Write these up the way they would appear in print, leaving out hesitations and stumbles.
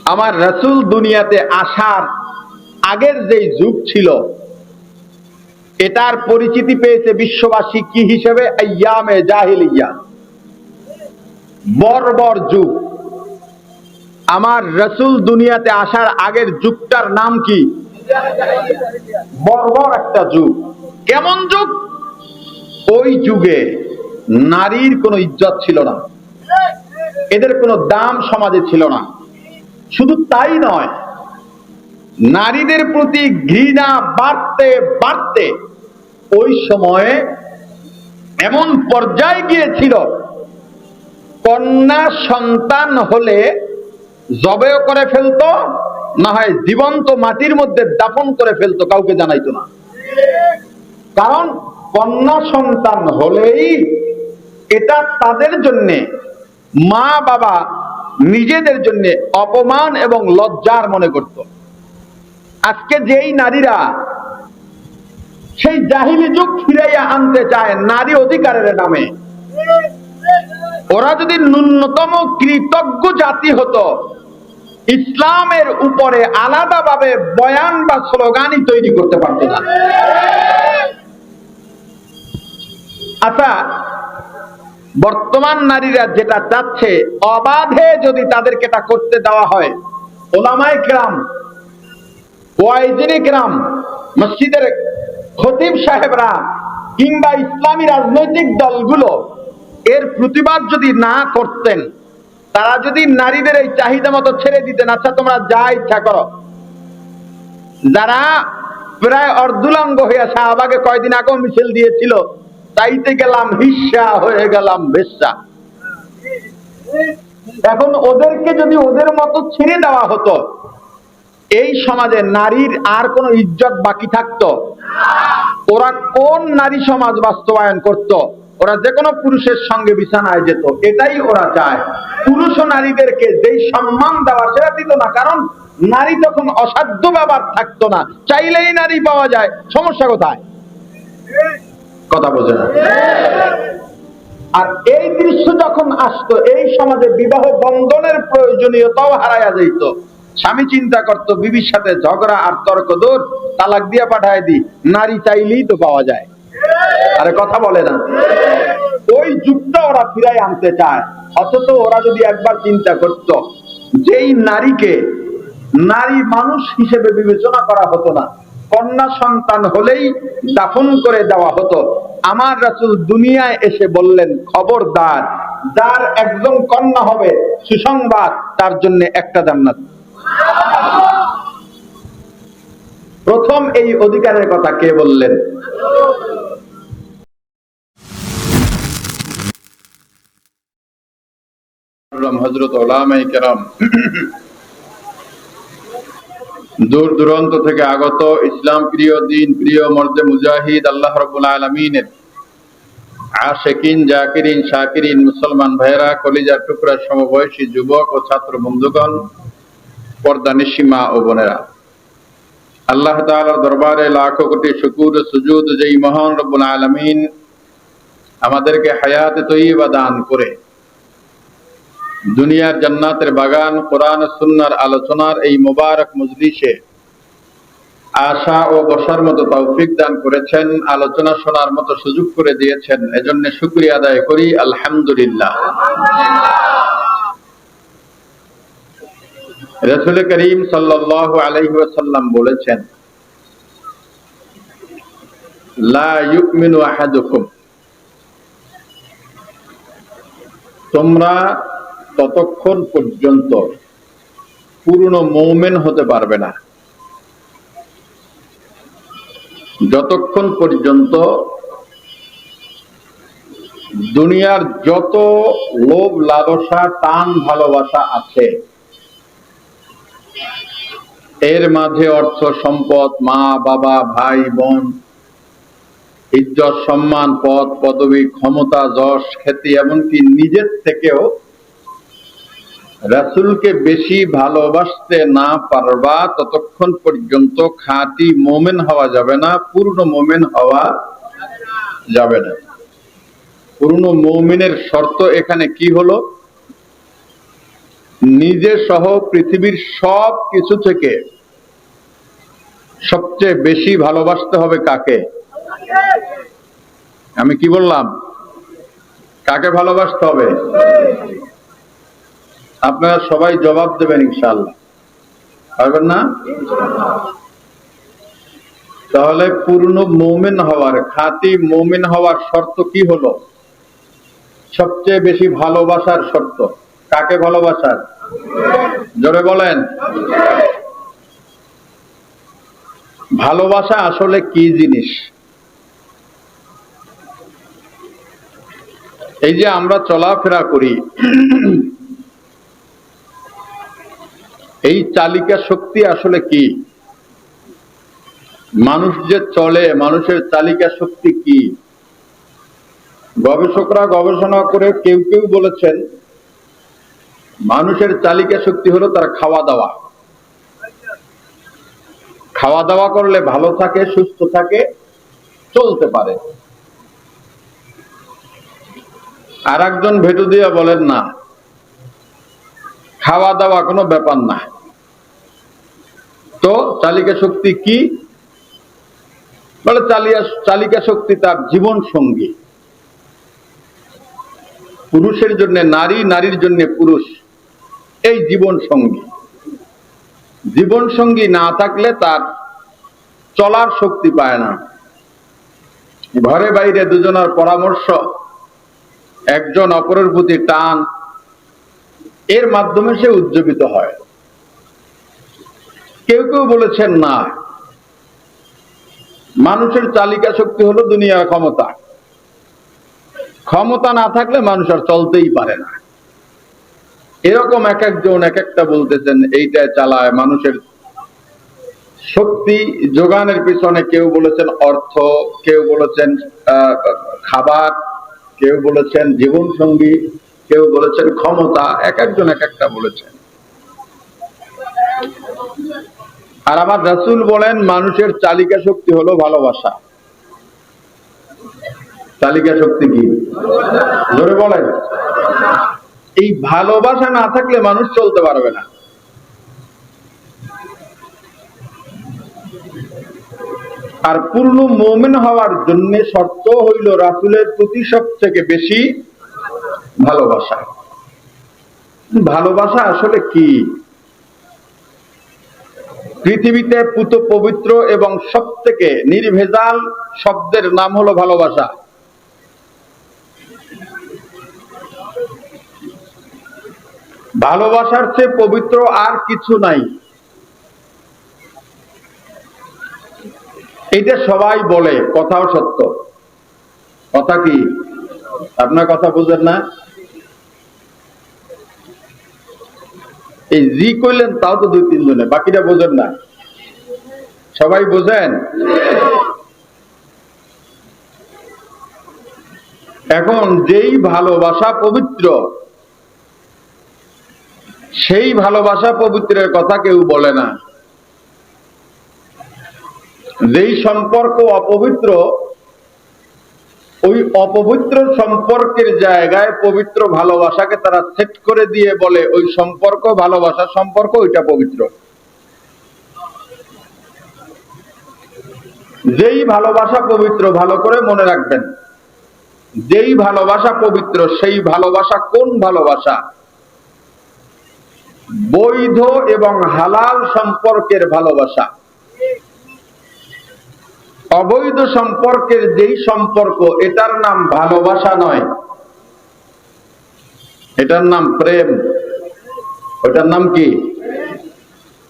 আমার রাসূল দুনিয়াতে আসার আগের যেই যুগ ছিল এটার পরিচিতি পেয়েছে বিশ্ববাসী কি হিসেবে? আইয়ামে জাহিলিয়া, বর্বর যুগ। আমার রাসূল দুনিয়াতে আসার আগের যুগটার নাম কি? বর্বর একটা যুগ। কেমন যুগ? ওই যুগে নারীর কোনো ইজ্জত ছিল না, এদের কোনো দাম সমাজে ছিল না। শুধু তাই নয়, নারীদের প্রতি ঘৃণা বাড়তে বাড়তে ওই সময়ে এমন পর্যায়ে গিয়েছিল, কন্যা সন্তান হলে জবেও করে ফেলতো, না হয় জীবন্ত মাটির মধ্যে দাফন করে ফেলতো, কাউকে জানাইতো না। কারণ কন্যা সন্তান হলেই এটা তাদের জন্য, মা বাবা নিজেদের জন্য অপমান এবং লজ্জার মনে করত। আজকে যেই নারীরা সেই জাহিলি যুগ ফিরাইয়া আনতে চায় নারী অধিকারের নামে, ওরা যদি ন্যূনতম কৃতজ্ঞ জাতি হতো, ইসলামের উপরে আলাদাভাবে বয়ান বা স্লোগানই তৈরি করতে পারত না। আচ্ছা, বর্তমান নারীরা যেটা চাচ্ছে, অবাধে যদি তাদেরকে এটা করতে দেওয়া হয়, ওলামায়ে কেরাম, ওয়াইজিনে কেরাম, মসজিদের খতিব সাহেবরা কিংবা ইসলামী রাজনৈতিক দলগুলো এর প্রতিবাদ যদি না করতেন, তারা যদি নারীদের এই চাহিদা মতো ছেড়ে দিতেন, আচ্ছা তোমরা যা ইচ্ছা করো। যারা প্রায় অর্ধুলাঙ্গ হইয়া শাহবাগে কয়দিন আগেও মিছিল দিয়েছিল, চাইতে গেলাম হিস্সা, হয়ে গেলাম বেশ্যা। এখন ওদেরকে যদি ওদের মতো ছেড়ে দেওয়া হতো, এই সমাজে নারীর আর কোনো ইজ্জত বাকি থাকতো? ওরা কোন নারী সমাজ বাস্তবায়ন করত? ওরা যে কোনো পুরুষের সঙ্গে বিছানায় যেত, এটাই ওরা চায়। পুরুষ ও নারীদেরকে যেই সম্মান দেওয়া সেটা দিত না, কারণ নারী তখন অসাধ্য ব্যাপার থাকতো না, চাইলেই নারী পাওয়া যায়, সমস্যা কোথায়? কথা বোঝে না। আর এই দৃশ্য যখন আসতো, এই সমাজে বিবাহ বন্ধনের প্রয়োজনীয়তাও হারাইয়া যেত। স্বামী চিন্তা করতো বিবির সাথে ঝগড়া আর তর্ক দূর, তালাক দিয়া পাঠায় দি, নারী চাইলেই তো পাওয়া যায়। আরে কথা বলে না। ওই যুগটা ওরা ফিরাই আনতে চায়। অথচ ওরা যদি একবার চিন্তা করত, যেই নারীকে নারী মানুষ হিসেবে বিবেচনা করা হতো না, কন্যা সন্তান হলেই দাফন করে দেওয়া হতো, আমার রাসূল দুনিয়ায় এসে বললেন, খবরদার, যার একজন কন্যা হবে, সুসংবাদ, তার জন্য একটা জান্নাত। প্রথম এই অধিকারের কথা কে বললেন? হযরত উলামায়ে কেরাম, দূর দূরান্ত থেকে আগত, ইসলাম প্রিয়, দিন প্রিয়, মর্দে মুজাহিদ, আল্লাহ রাব্বুল আলামিনের আশিকিন, জাকিরিন, শাকিরিন মুসলমান ভাইয়েরা, কলিজার টুকরা সমবয়সী যুবক ও ছাত্র বন্ধুগণ, পর্দানিশী মা ও বোনেরা, আল্লাহ তাআলার দরবারে লাখো কোটি শুকর ও সুজুদ, যেই মহান রব্বুল আলামিন আমাদেরকে হায়াত তয়্যিবা দান করে দুনিয়ার জান্নাতের বাগান, কোরআন ও সুন্নাহর আলোচনার এই মোবারক মজলিসে আসা ও বসার মতো তৌফিক দান করেছেন, আলোচনা শোনার মতো সুযোগ করে দিয়েছেন, এজন্য শুকরিয়া আদায় করি, আলহামদুলিল্লাহ। রাসূল করিম সাল্লাল্লাহু আলাইহি ওয়াসাল্লাম বলেছেন, লা ইউমিনু আহাদুকুম, তোমরা ততক্ষণ পর্যন্ত পূর্ণ মুমিন হতে পারবে না যতক্ষণ পর্যন্ত দুনিয়ার যত লোভ লালসা টান ভালোবাসা আছে, এর মাঝে অর্থ সম্পদ, মা বাবা, ভাই বোন, ইজ্জত সম্মান, পদ পদবী, ক্ষমতা, যশ খ্যাতি, এমনকি নিজের থেকেও রাসূলকে বেশি ভালোবাসতে না পারবা, ততক্ষণ পর্যন্ত খাঁটি মুমিন হওয়া যাবে না, পূর্ণ মুমিন হওয়া যাবে না। পূর্ণ মুমিনের শর্ত এখানে কি হলো? নিজে সহ পৃথিবীর সব কিছু থেকে সবচেয়ে বেশি ভালোবাসতে হবে কাকে? আমি কি বললাম? কাকে ভালোবাসতে হবে? আপনারা সবাই জবাব দেবেন ইনশাআল্লাহ, পারবেন না? তাহলে পূর্ণ মুমিন হওয়ার, খাঁটি মুমিন হওয়ার শর্ত কি হলো? সবচেয়ে বেশি ভালোবাসার শর্ত কাকে ভালোবাসার? জোরে বলেন। ভালোবাসা আসলে কি জিনিস? এই যে আমরা চলাফেরা করি, এই চালিকা শক্তি আসলে কি? মানুষ যে চলে, মানুষের চালিকা শক্তি কি? গবেষকরা গবেষণা করে কেউ কেউ বলেছেন মানুষের চালিকা শক্তি হলো তার খাওয়া দাওয়া। খাওয়া দাওয়া করলে ভালো থাকে, সুস্থ থাকে, চলতে পারে। আর একজন ভেটু দিয়া বলেন না, খাওয়া দাওয়া কোনো ব্যাপার না। তো চালিকা শক্তি কি? বলে চালিকা শক্তি তার জীবন সঙ্গী। পুরুষের জন্য নারী, নারীর জন্য পুরুষ, এই জীবন সঙ্গী। জীবন সঙ্গী না থাকলে তার চলার শক্তি পায় না। ঘরে বাইরে দুজনের পরামর্শ, একজন অপরের প্রতি টান, এর মাধ্যমে সে উজ্জীবিত হয়। কেউ কেউ বলেছেন না, মানুষের চালিকা শক্তি হলো দুনিয়ার ক্ষমতা। ক্ষমতা না থাকলে মানুষ আর চলতেই পারে না। এরকম এক একজন এক একটা বলতেছেন এইটা চালায় মানুষের শক্তি যোগানের পিছনে। কেউ বলেছেন অর্থ, কেউ বলেছেন খাবার, কেউ বলেছেন জীবন সঙ্গী, কেউ বলেছেন ক্ষমতা। এক একজন এক একটা বলেছেন। আর আমার রাসূল বলেন মানুষের চালিকা শক্তি হলো ভালোবাসা। চালিকা শক্তি কি? জোরে বলেন। এই ভালোবাসা না থাকলে মানুষ চলতে পারবে না। আর পূর্ণ মুমিন হওয়ার জন্য শর্ত হইল রাসূলের প্রতি সবথেকে বেশি ভালোবাসা। ভালোবাসা আসলে কি? পৃথিবীতে পুত পবিত্র এবং সবথেকে নির্ভেজাল শব্দের নাম হলো ভালোবাসা। ভালোবাসার চেয়ে পবিত্র আর কিছু নাই। এটা সবাই বলে, কথাও সত্য। কথা কি? আপনার কথা বুঝেন না? এই জি কইলেন তাও তো দুই তিনজনে, বাকিটা বোঝেন না। সবাই বোঝেন? এখন যেই ভালোবাসা পবিত্র, সেই ভালোবাসা পবিত্রের কথা কেউ বলে না। যেই সম্পর্ক অপবিত্র, ওই অপবিত্র সম্পর্কের জায়গায় পবিত্র ভালোবাসাকে তারা সেট করে দিয়ে বলে ওই সম্পর্ক ভালোবাসার সম্পর্ক, ওইটা পবিত্র। যেই ভালোবাসা পবিত্র, ভালো করে মনে রাখবেন, যেই ভালোবাসা পবিত্র, সেই ভালোবাসা কোন ভালোবাসা? বৈধ এবং হালাল সম্পর্কের ভালোবাসা। অবৈধ সম্পর্কের যেই সম্পর্ক, এটার নাম ভালোবাসা নয়, এটার নাম প্রেম। ওটার নাম কি?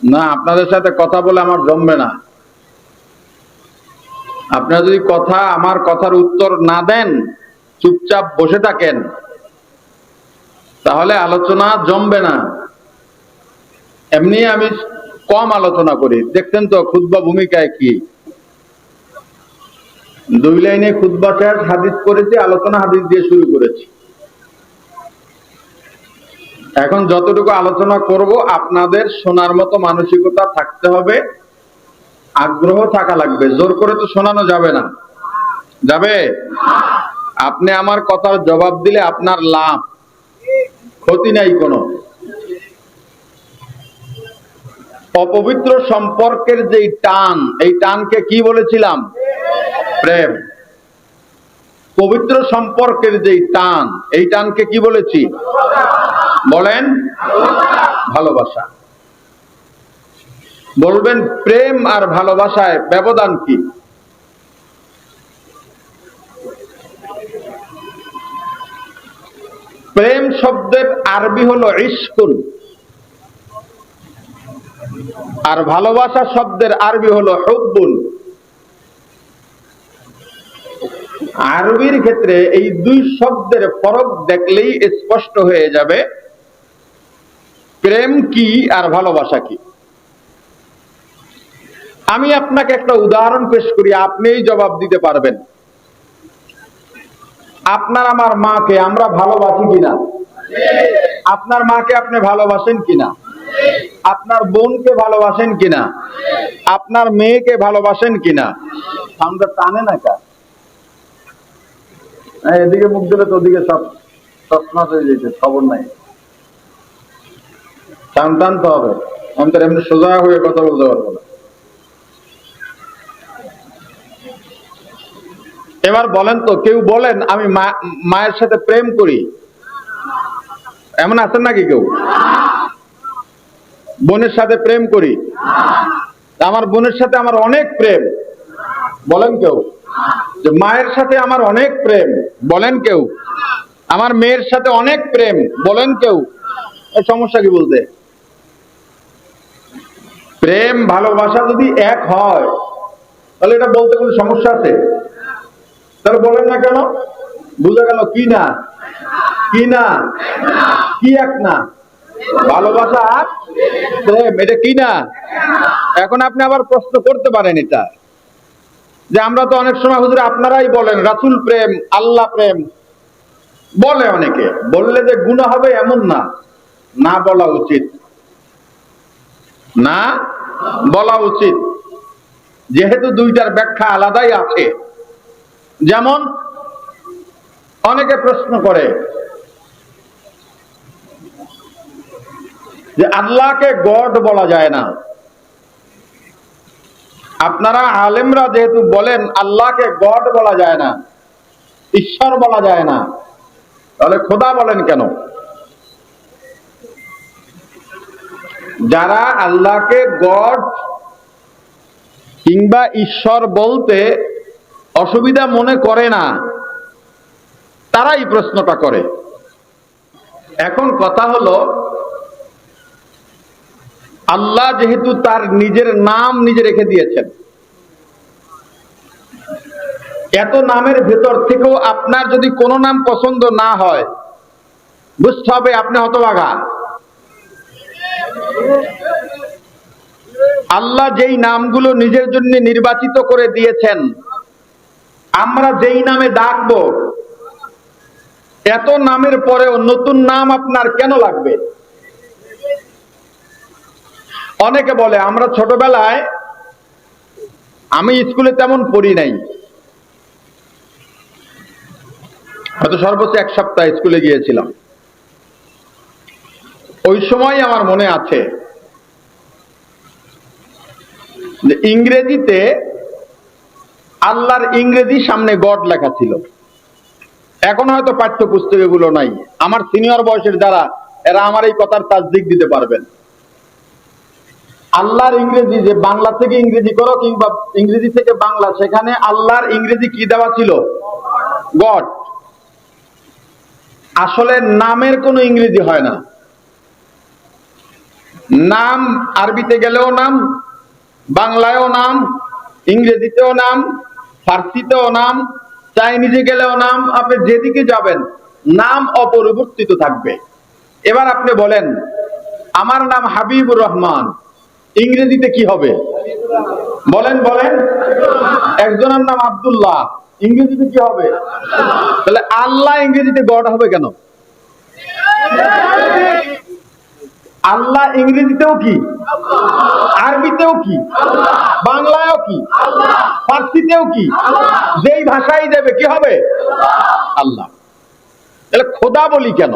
না, আপনাদের সাথে কথা বলে আমার জমবে না। আপনারা যদি আমার কথার উত্তর না দেন, চুপচাপ বসে থাকেন, তাহলে আলোচনা জমবে না। এমনি আমি কম আলোচনা করি, দেখতেন তো খুতবা ভূমিকায় কি, 2 লাইনে খুতবা শেষ, হাদিস করেছি, আলোচনা হাদিস দিয়ে শুরু করেছি। এখন যতটুকু আলোচনা করব আপনাদের শোনার মতো মানসিকতা থাকতে হবে, আগ্রহ থাকা লাগবে। জোর করে তো শোনানো যাবে না। যাবে? আপনি আমার কথার জবাব দিলে আপনার লাভ, ক্ষতি নাই কোনো। অপবিত্র সম্পর্কের যে টান, এই টানকে কি বলেছিলাম? প্রেম। পবিত্র সম্পর্কের যে টান, এই টানকে কি বলেছি? বলেন, ভালোবাসা। বলবেন প্রেম আর ভালোবাসায় ব্যবধান কি? প্রেম শব্দের আরবি হলো ইশকুন, আর ভালোবাসা শব্দের আরবি হলো হুব্বুন। আরবির ক্ষেত্রে এই দুই শব্দের ফরক দেখলেই স্পষ্ট হয়ে যাবে প্রেম কি আর ভালোবাসা কি। আমি আপনাকে একটা উদাহরণ পেশ করি, আপনিই জবাব দিতে পারবেন। আপনার আমার মাকে আমরা ভালোবাসি কিনা? আপনার মাকে আপনি ভালোবাসেন কিনা? আপনার বোনকে ভালোবাসেন কিনা? আপনার মেয়েকে ভালোবাসেন কিনা? আমরা টানে না কা, এদিকে মুখ দিলে তো ওদিকে সব তছনছ হয়ে যেতে, খবর নাই। টান টানতে হবে, আমাদের এমনি সোজা হয়ে কথা বলতে পারবো না। এবার বলেন তো, কেউ বলেন আমি মায়ের সাথে প্রেম করি, এমন আছেন নাকি কেউ? বোনের সাথে প্রেম করি, আমার বোনের সাথে আমার অনেক প্রেম, বলেন কেউ? যে মায়ের সাথে আমার অনেক প্রেম, বলেন কেউ? আমার মেয়ের সাথে অনেক প্রেম, বলেন কেউ? সমস্যা কি বলতে? প্রেম ভালোবাসা যদি এক হয় তাহলে এটা বলতে কোনো সমস্যা আছে? তাহলে বলেন না কেন? বুঝা গেল কি না? কি না? কি এক না? ভালোবাসা আর প্রেম, এটা কি না? এখন আপনি আবার প্রশ্ন করতে পারেন এটা, যে আমরা তো অনেক সময় হুজুর আপনারাই বলেন রাসূল প্রেম, আল্লাহ প্রেম, বলে অনেকে। বললে যে গুনাহ হবে এমন না, না বলা উচিত, না বলা উচিত, যেহেতু দুইটার ব্যাখ্যা আলাদাই আছে। যেমন অনেকে প্রশ্ন করে যে আল্লাহকে গড বলা যায় না। আপনারা আলেমরা যেহেতু বলেন আল্লাহকে গড বলা যায় না, ঈশ্বর বলা যায় না, তাহলে খোদা বলেন কেন? যারা আল্লাহকে গড কিংবা ঈশ্বর বলতে অসুবিধা মনে করে না, তারাই প্রশ্নটা করে। এখন কথা হলো, আল্লাহ যেহেতু তার নিজের নাম নিজে রেখে দিয়েছেন, এত নামের ভেতর থেকেও আপনার যদি কোনো নাম পছন্দ না হয়, বুঝতে হবে আপনি হতভাগা। আল্লাহ যেই নামগুলো নিজের জন্য নির্বাচিত করে দিয়েছেন, আমরা যেই নামে ডাকবো, এত নামের পরেও নতুন নাম আপনার কেন লাগবে? অনেকে বলে আমরা ছোটবেলায়, আমি স্কুলে তেমন পড়ি নাই, হয়তো সর্বোচ্চ এক সপ্তাহ স্কুলে গিয়েছিলাম। ওই সময় আমার মনে আছে যে ইংরেজিতে আল্লাহর ইংরেজি সামনে গড লেখা ছিল। এখন হয়তো পাঠ্যপুস্তক এগুলো নাই। আমার সিনিয়র বয়সের যারা, এরা আমার এই কথার তাসদিক দিতে পারবেন। আল্লাহর ইংরেজি, যে বাংলা থেকে ইংরেজি করো কিংবা ইংরেজি থেকে বাংলা, সেখানে আল্লাহর ইংরেজি কি দেওয়া ছিল? গড। আসলে নামের কোনো ইংরেজি হয় না। নাম আরবিতে গেলেও নাম, বাংলায়ও নাম, ইংরেজিতেও নাম, ফার্সিতেও নাম, চাইনিজে গেলেও নাম, আপনি যেদিকে যাবেন নাম অপরিবর্তিত থাকবে। এবার আপনি বলেন আমার নাম হাবিবুর রহমান, ইংরেজিতে কি হবে? বলেন বলেন। একজনের নাম আব্দুল্লাহ, ইংরেজিতে কি হবে? তাহলে আল্লাহ ইংরেজিতে গড হবে কেন? আল্লাহ ইংরেজিতেও কি, আরবিতেও কি, বাংলায়ও কি, ফার্সিতেও কি, যেই ভাষাই দেবে কি হবে? আল্লাহ। তাহলে খোদা বলি কেন?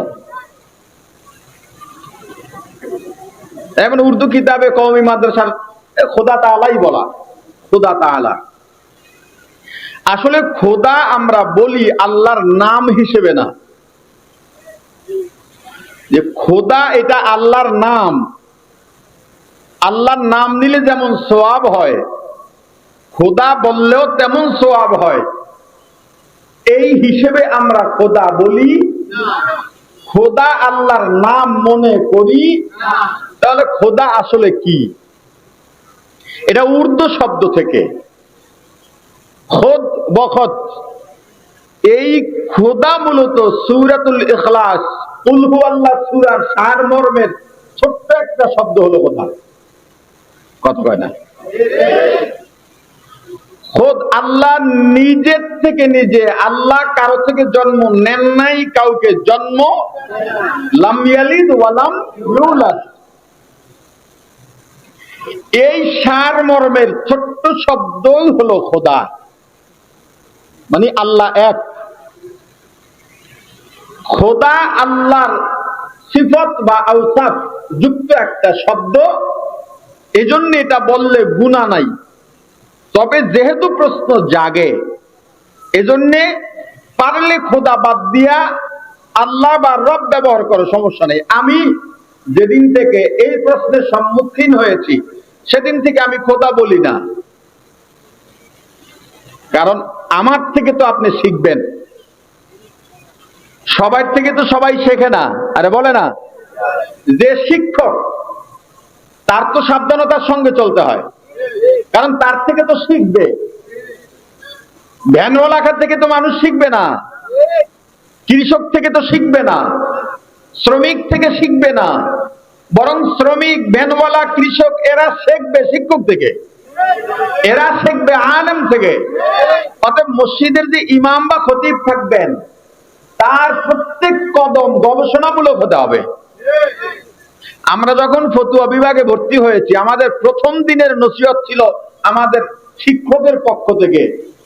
এখন উর্দু কিতাবে কওমি মাদ্রাসার খোদা তাআলাই বলা, খোদা তাআলা। আসলে খোদা আমরা বলি আল্লাহর নাম হিসেবে না, যে খোদা এটা আল্লাহর নাম। আল্লাহর নাম নিলে যেমন সওয়াব হয়, খোদা বললেও তেমন সওয়াব হয়, এই হিসেবে আমরা খোদা বলি না। খোদা আল্লাহর নাম মনে করি না। তাহলে খোদা আসলে কি? এটা উর্দু শব্দ থেকে, খোদ বখত। এই খোদা মূলত সূরাতুল ইখলাস কুল হুয়াল্লাহ সূরার সারমর্মের ছোট্ট একটা শব্দ হলো খোদা। কথা কয় না? খোদ আল্লাহ নিজের থেকে নিজে, আল্লাহ কারো থেকে জন্ম নেন নাই, কাউকে জন্ম লাম ইয়ালিদ ওয়া লাম ইউলাদ। এই সারমর্মের ছোট্ট শব্দই হলো খোদা, মানে আল্লাহ এক। খোদা আল্লাহর সিফত বা আওসাফ যুক্ত একটা শব্দ, এজন্য এটা বললে গুনাহ নাই। তবে যেহেতু প্রশ্ন জাগে, এজন্যে পারলে খোদা বাদ দিয়া আল্লাহ বা রব ব্যবহার করো, সমস্যা নেই। আমি যেদিন থেকে এই প্রশ্নের সম্মুখীন হয়েছি সেদিন থেকে আমি খোদা বলি না, কারণ আমার থেকে তো আপনি শিখবেন, সবার থেকে তো সবাই শেখে না। আরে বলে না, যে শিক্ষক তার তো সাবধানতার সঙ্গে চলতে হয়, কারণ তার থেকে তো শিখবে। ভ্যানওয়ালাকার থেকে তো মানুষ শিখবে না, কৃষক থেকে তো শিখবে না, শ্রমিক থেকে শিখবে না, বরং শ্রমিক, ভ্যানওয়ালা, কৃষক এরা শিখবে শিক্ষক থেকে, এরা শিখবে আলেম থেকে। অতএব মসজিদের যে ইমাম বা খতিব থাকবেন, তার প্রত্যেক কদম গবেষণামূলক হতে হবে। আমরা যখন ফতুয়া বিভাগে ভর্তি হয়েছি, আমাদের প্রথম দিনের নসিহত ছিল আমাদের শিক্ষকের পক্ষ থেকে,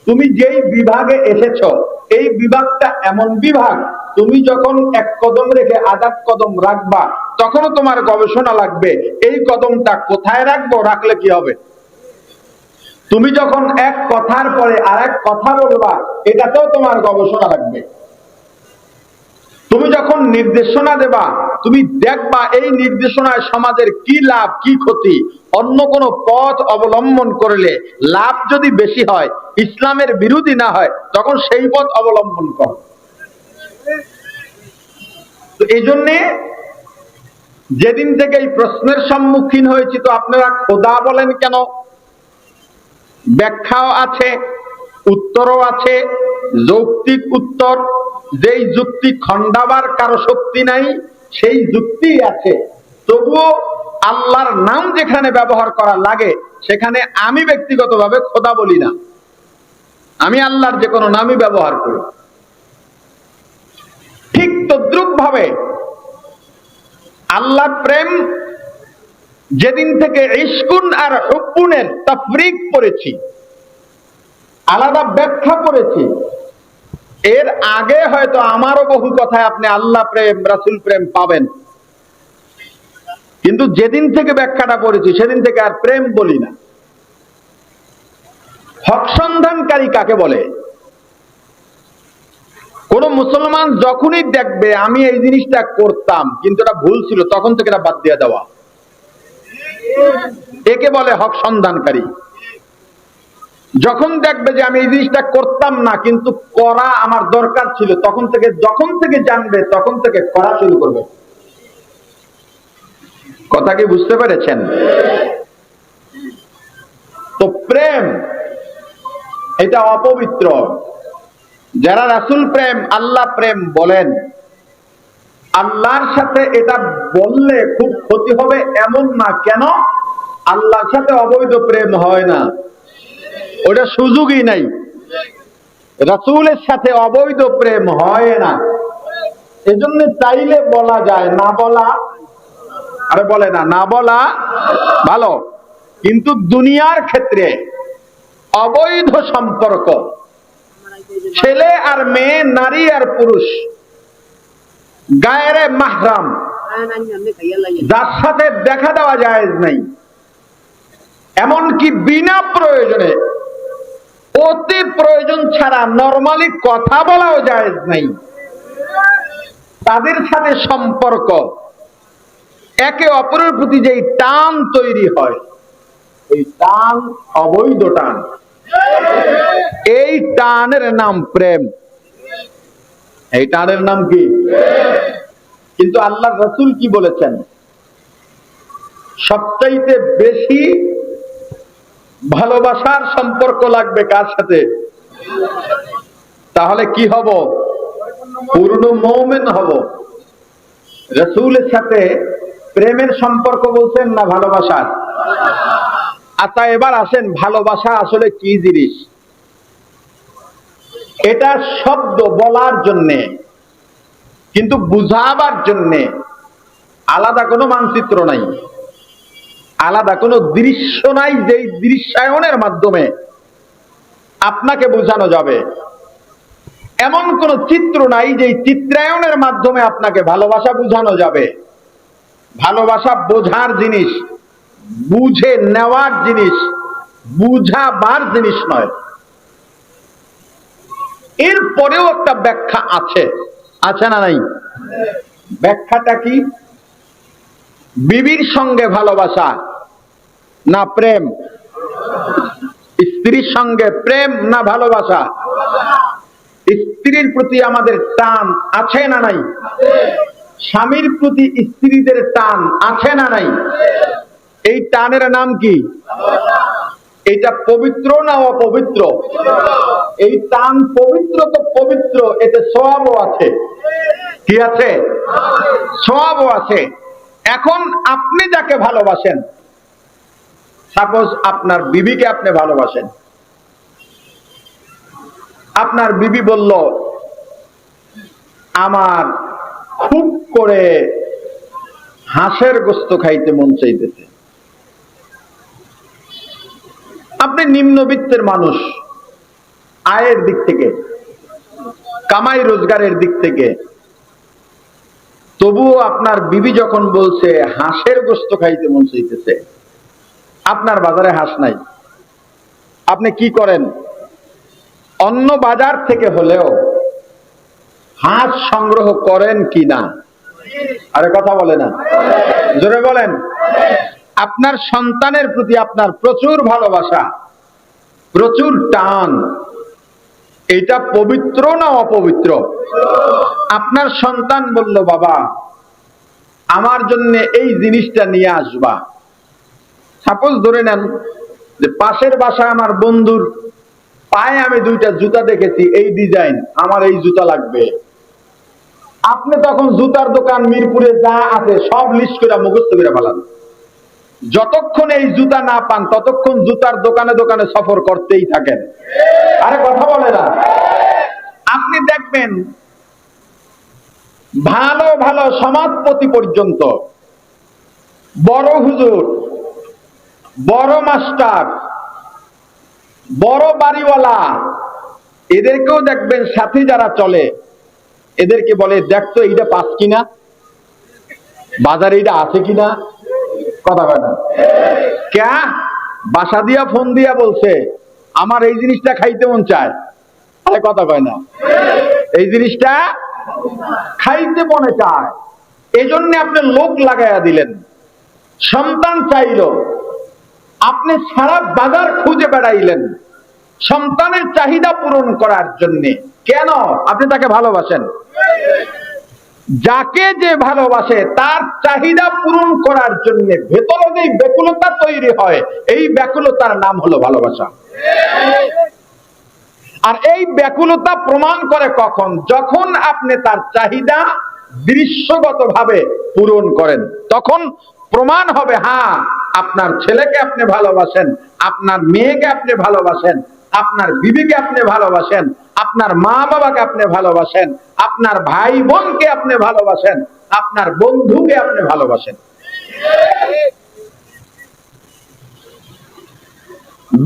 তুমি যেই বিভাগে এসেছো এই বিভাগটা এমন বিভাগ, তুমি যখন এক কদম রেখে আরেক কদম রাখবা তখনও তোমার গবেষণা লাগবে, এই কদমটা কোথায় রাখবো, রাখলে কি হবে। তুমি যখন এক কথার পরে আরেক কথা বলবা, এটাতেও তোমার গবেষণা লাগবে। তুমি যখন নির্দেশনা দেবা, তুমি দেখবা এই নির্দেশনায় সমাজের কি লাভ কি ক্ষতি, অন্য কোনো পথ অবলম্বন করলে লাভ যদি বেশি হয়, ইসলামের বিরোধী না হয়, তখন সেই পথ অবলম্বন কর। তো এই জন্যে যেদিন থেকে এই প্রশ্নের সম্মুখীন হয়েছি, তো আপনারা খোদা বলেন কেন, ব্যাখ্যাও আছে, উত্তরও আছে, যৌক্তিক উত্তর। যেই যুক্তি খণ্ডাবার কারো শক্তি নাই সেই যুক্তি আছে, তবুও আল্লাহর নাম যেখানে ব্যবহার করা লাগে সেখানে আমি ব্যক্তিগতভাবে খোদা বলি না, আমি আল্লাহর যে কোনো নামই ব্যবহার করি। ঠিক তদ্রুপ ভাবে আল্লাহ প্রেম যেদিন থেকে ইশকুন আর হুব্বুনের তাফরিক করেছি, আলাদা ব্যাখ্যা করেছি, এর আগে হয়তো আমারও বহু কথায় আপনি আল্লাহ প্রেম রাসূল প্রেম পাবেন, কিন্তু যেদিন থেকে ব্যাখ্যাটা করেছি সেদিন থেকে আর প্রেম বলি না। হক সন্ধানকারী কাকে বলে? কোন মুসলমান যখনই দেখবে আমি এই জিনিসটা করতাম কিন্তু এটা ভুল ছিল, তখন থেকে এটা বাদ দিয়ে দেওয়া, একে বলে হক সন্ধানকারী। যখন দেখবে যে আমি এই জিনিসটা করতাম না কিন্তু করা আমার দরকার ছিল, যখন থেকে জানবে তখন থেকে করা শুরু করবে। কথা কি বুঝতে পেরেছেন? তো প্রেম এটা অপবিত্র। যারা রাসূল প্রেম আল্লাহ প্রেম বলেন, আল্লাহর সাথে এটা বললে খুব ক্ষতি হবে এমন না। কেন? আল্লাহর সাথে অবৈধ প্রেম হয় না, ওটা সুযোগই নাই। রাসূলের সাথে অবৈধ প্রেম হয় না, এজন্য চাইলে বলা যায়, না বলা, আরে বলে না, না বলা ভালো। কিন্তু দুনিয়ার ক্ষেত্রে অবৈধ সম্পর্ক, ছেলে আর মেয়ে, নারী আর পুরুষ, গায়রে মাহরাম, যার সাথে দেখা দেওয়া জায়েজ নাই, এমনকি বিনা প্রয়োজনে অতি প্রয়োজন ছাড়া নরমালি কথা বলাও জায়েজ নাই, তাদের সাথে সম্পর্ক, একে অপরের প্রতি যে টান তৈরি হয়, এই টান অবৈধ টান, এই টানের নাম প্রেম। এই টানের নাম কি? কিন্তু আল্লাহর রাসূল কি বলেছেন? সবচাইতে বেশি ভালোবাসার সম্পর্ক লাগবে কার সাথে? তাহলে কি হব? পূর্ণ মুমিন হব। রাসূলের সাথে প্রেমের সম্পর্ক বলছেন না ভালোবাসার? আচ্ছা, এবার আসেন, ভালোবাসা আসলে কি জিনিস? এটা শব্দ বলার জন্যে, কিন্তু বুঝাবার জন্যে আলাদা কোনো মানচিত্র নাই, আলাদা কোনো দৃশ্য নাই যেই দৃশ্যায়নের মাধ্যমে আপনাকে বোঝানো যাবে। এমন কোন চিত্র নাই যেই চিত্রায়নের মাধ্যমে আপনাকে ভালোবাসা বোঝানো যাবে। ভালোবাসা বোঝার জিনিস, বুঝে নেওয়ার জিনিস, বুঝাবার জিনিস নয়। এরপরেও একটা ব্যাখ্যা আছে, আছে না নাই? ব্যাখ্যাটা কি? বিবির সঙ্গে ভালোবাসা না প্রেম? স্ত্রীর সঙ্গে প্রেম না ভালোবাসা? স্ত্রীর প্রতি আমাদের টান আছে না নাই? স্বামীর প্রতি স্ত্রীদের টান আছে না নাই? এই টানের নাম কি? এটা পবিত্র না অপবিত্র? এই টান পবিত্র তো পবিত্র, এতে সওয়াবও আছে। কি আছে? সওয়াবও আছে। এখন আপনি যাকে ভালোবাসেন, সাপোজ আপনার বিবিকে আপনি ভালোবাসেন, আপনার বিবি বলল আমার খুব করে হাঁসের গোশত খাইতে মন চাইতেছে। আপনি নিম্নবিত্তের মানুষ, আয়ের দিক থেকে, কামাই রোজগারের দিক থেকে, তবুও আপনার বিবি যখন বলছে হাঁসের গোশত খাইতে মন চাইতেছে, আপনার বাজারে হাঁস নাই, আপনি কি করেন? অন্য বাজার থেকে হলেও হাঁস সংগ্রহ করেন কি না? আরে কথা বলে না, জোরে বলেন। আপনার সন্তানের প্রতি আপনার প্রচুর ভালোবাসা, প্রচুর টান, এটা পবিত্র না অপবিত্র? আপনার সন্তান বলল বাবা আমার জন্য এই জিনিসটা নিয়ে আসবা। সাপোজ ধরে নেন যে পাশের বাসা আমার বন্ধুর পায়ে আমি দুইটা জুতা দেখেছি, এই ডিজাইন, আমার এই জুতা লাগবে। আপনি তখন জুতার দোকান মিরপুরে যা আছে সব লিস্ট করে মুখস্থ করে ফেলান। যতক্ষণ এই জুতা না পান ততক্ষণ জুতার দোকানে দোকানে সফর করতেই থাকেন। আরে কথা বলে না। আপনি দেখবেন ভালো ভালো সমাজপতি পর্যন্ত, বড় হুজুর, বড় মাস্টার, বড় বাড়িওয়ালা, এদেরকেও দেখবেন সাথে যারা চলে এদেরকে বলে দেখতো এইটা পাস কিনা, বাজারে এটা আছে কিনা। কথা বলে না। ক্যা বাসা দিয়া ফোন দিয়া বলছে আমার এই জিনিসটা খাইতে মন চায়। আরে কথা কয় না, এই জিনিসটা খাইতে মনে চায়, এই জন্য আপনি লোক লাগাইয়া দিলেন। সন্তান চাইল, আপনি সারা বাজার খুঁজে বেড়াইলেন সন্তানের চাহিদা পূরণ করার জন্য। কেন? আপনি তাকে ভালোবাসেন। যাকে যে ভালোবাসে তার চাহিদা পূরণ করার জন্য ভেতরে যে ব্যাকুলতা তৈরি হয়, এই ব্যাকুলতার নাম হলো ভালোবাসা। আর এই ব্যাকুলতা প্রমাণ করে কখন? যখন আপনি তার চাহিদা দৃশ্যগতভাবে পূরণ করেন, তখন প্রমাণ হবে হ্যাঁ আপনার ছেলেকে আপনি ভালোবাসেন, আপনার মেয়েকে আপনি ভালোবাসেন, আপনার বিবিকে আপনি ভালোবাসেন, আপনার মা বাবাকে আপনি ভালোবাসেন, আপনার ভাই বোনকে আপনি ভালোবাসেন, আপনার বন্ধুকে আপনি ভালোবাসেন।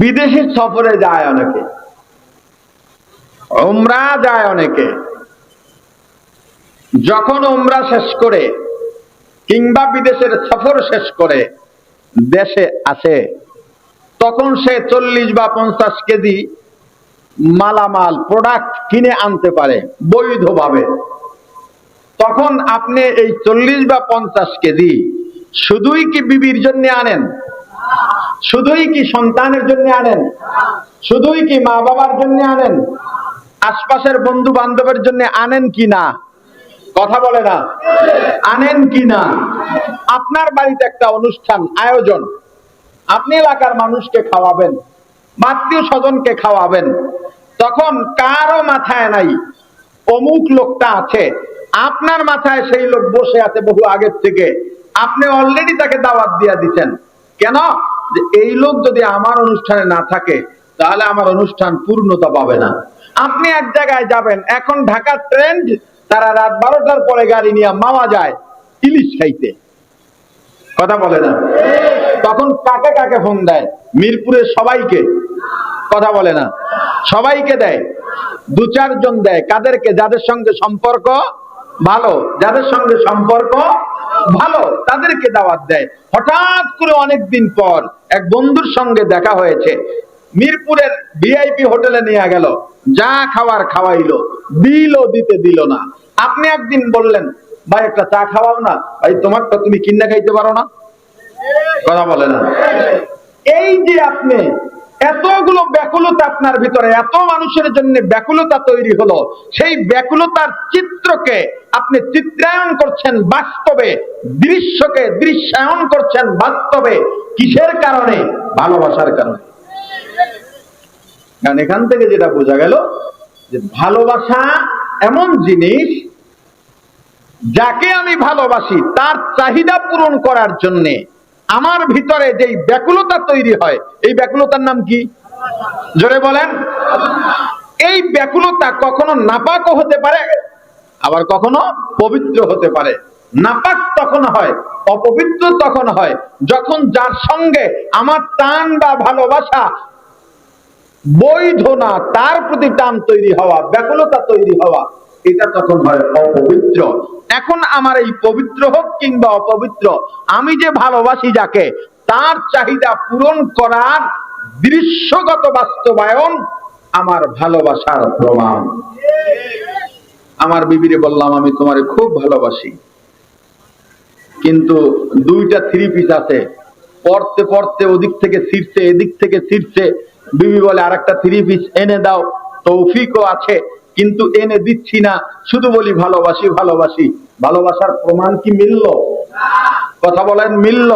বিদেশি সফরে যায় অনেকে, উমরা যায় অনেকে। যখন উমরা শেষ করে কিংবা বিদেশের সফর শেষ করে দেশে আসে, তখন সে 40 বা 50 কেজি মালামাল প্রোডাক্ট কিনে আনতে পারে বৈধভাবে। তখন আপনি এই 40 বা 50 কেজি শুধুই কি বিবির জন্য আনেন? শুধুই কি সন্তানের জন্য আনেন? শুধুই কি মা বাবার জন্য আনেন? আশপাশের বন্ধু বান্ধবের জন্য আনেন কি না? কথা বলে না, আনেন কি না? আপনার বাড়িতে একটা অনুষ্ঠান আয়োজন, আপনি এলাকার মানুষকে খাওয়াবেন, আত্মীয় স্বজনকে খাওয়াবেন, তখন কারো মাথায় নাই অমুক লোকটা আছে, আপনার মাথায় সেই লোক বসে আছে বহু আগের থেকে, আপনি অলরেডি তাকে দাওয়াত দিয়ে দিচ্ছেন। কেন? যে এই লোক যদি আমার অনুষ্ঠানে না থাকে তাহলে আমার অনুষ্ঠান পূর্ণতা পাবে না। আপনি এক জায়গায় যাবেন, এখন ঢাকার ট্রেন্ড, তারা রাত 12টার পরে গাড়ি নিয়ে মাওয়া যায় ইলিশ খাইতে। কথা বলে না, তখন কাকে কাকে ফোন দেয়? মিরপুরের সবাইকে। কথা বলে না, সবাইকে দেয়, 2-4 জন দেয়। কাদেরকে? যাদের সঙ্গে সম্পর্ক ভালো, যাদের সঙ্গে সম্পর্ক ভালো তাদেরকে দাওয়াত দেয়। হঠাৎ করে অনেকদিন পর এক বন্ধুর সঙ্গে দেখা হয়েছে, মিরপুরের ভিআইপি হোটেলে নিয়ে গেল, যা খাওয়ার খাওয়াইলো, বিলও দিতে দিল না। আপনি একদিন বললেন, ভাই একটা চা খাওয়াও না। ভাই তোমারটা তুমি কিনে খাইতে পারো না। কথা বলে না। এই যে আপনি এতগুলো ব্যাকুলতা আপনার ভিতরে, এত মানুষের জন্য ব্যাকুলতা তৈরি হলো, সেই ব্যাকুলতার চিত্রকে আপনি চিত্রায়ন করছেন বাস্তবে, দৃশ্যকে দৃশ্যায়ন করছেন বাস্তবে। কিসের কারণে? ভালোবাসার কারণে। কারণ এখান থেকে যেটা বোঝা গেল যে ভালোবাসা এমন জিনিস, যাকে আমি ভালোবাসি তার চাহিদা পূরণ করার জন্যে আমার ভিতরে যেই ব্যাকুলতা তৈরি হয়, এই ব্যাকুলতার নাম কি? জোরে বলেন। এই ব্যাকুলতা কখনো নাপাকও হতে পারে, আবার কখনো পবিত্র হতে পারে। নাপাক তখন হয়, অপবিত্র তখন হয়, যখন যার সঙ্গে আমার টান বা ভালোবাসা বৈধ না, তার প্রতি টান তৈরি হওয়া, ব্যাকুলতা তৈরি হওয়া, এটা তখন হয় অপবিত্র। এখন আমার এই পবিত্র হোক কিংবা অপবিত্র, আমি যে ভালোবাসি যাকে, তার চাহিদা পূরণ করার দৃশ্যগত বাস্তবায়ন আমার ভালোবাসার প্রমাণ। আমার বিবিরে বললাম, আমি তোমারে খুব ভালোবাসি, কিন্তু 2টা 3 পিস আছে, পড়তে পড়তে ওদিক থেকে ছিঁড়ছে, এদিক থেকে ছিঁড়ছে। বিবি বলে, আরেকটা 3 পিস এনে দাও। তৌফিকও আছে, কিন্তু এনে দিচ্ছি না, শুধু বলি ভালোবাসি ভালোবাসি। ভালোবাসার প্রমাণ কি মিলল? কথা বলেন, মিলল?